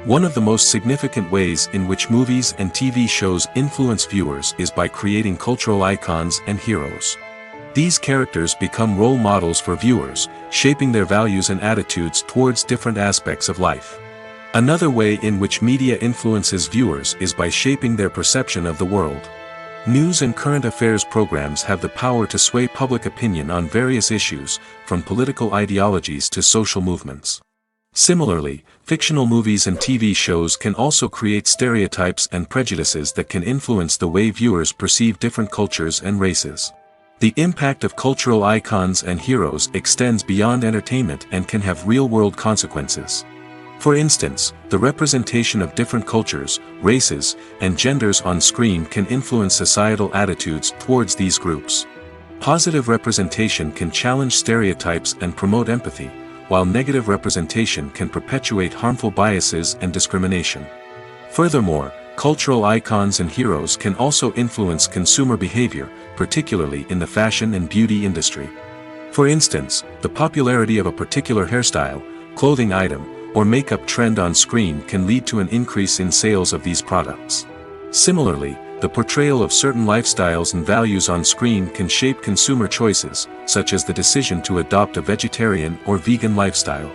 One of the most significant ways in which movies and TV shows influence viewers is by creating cultural icons and heroes. These characters become role models for viewers, shaping their values and attitudes towards different aspects of life. Another way in which media influences viewers is by shaping their perception of the world. News and current affairs programs have the power to sway public opinion on various issues, from political ideologies to social movements. Similarly, fictional movies and TV shows can also create stereotypes and prejudices that can influence the way viewers perceive different cultures and races. The impact of cultural icons and heroes extends beyond entertainment and can have real-world consequences. For instance, the representation of different cultures, races, and genders on screen can influence societal attitudes towards these groups. Positive representation can challenge stereotypes and promote empathy, while negative representation can perpetuate harmful biases and discrimination. Furthermore, cultural icons and heroes can also influence consumer behavior, particularly in the fashion and beauty industry. For instance, the popularity of a particular hairstyle, clothing item, or makeup trend on screen can lead to an increase in sales of these products. Similarly, the portrayal of certain lifestyles and values on screen can shape consumer choices, such as the decision to adopt a vegetarian or vegan lifestyle.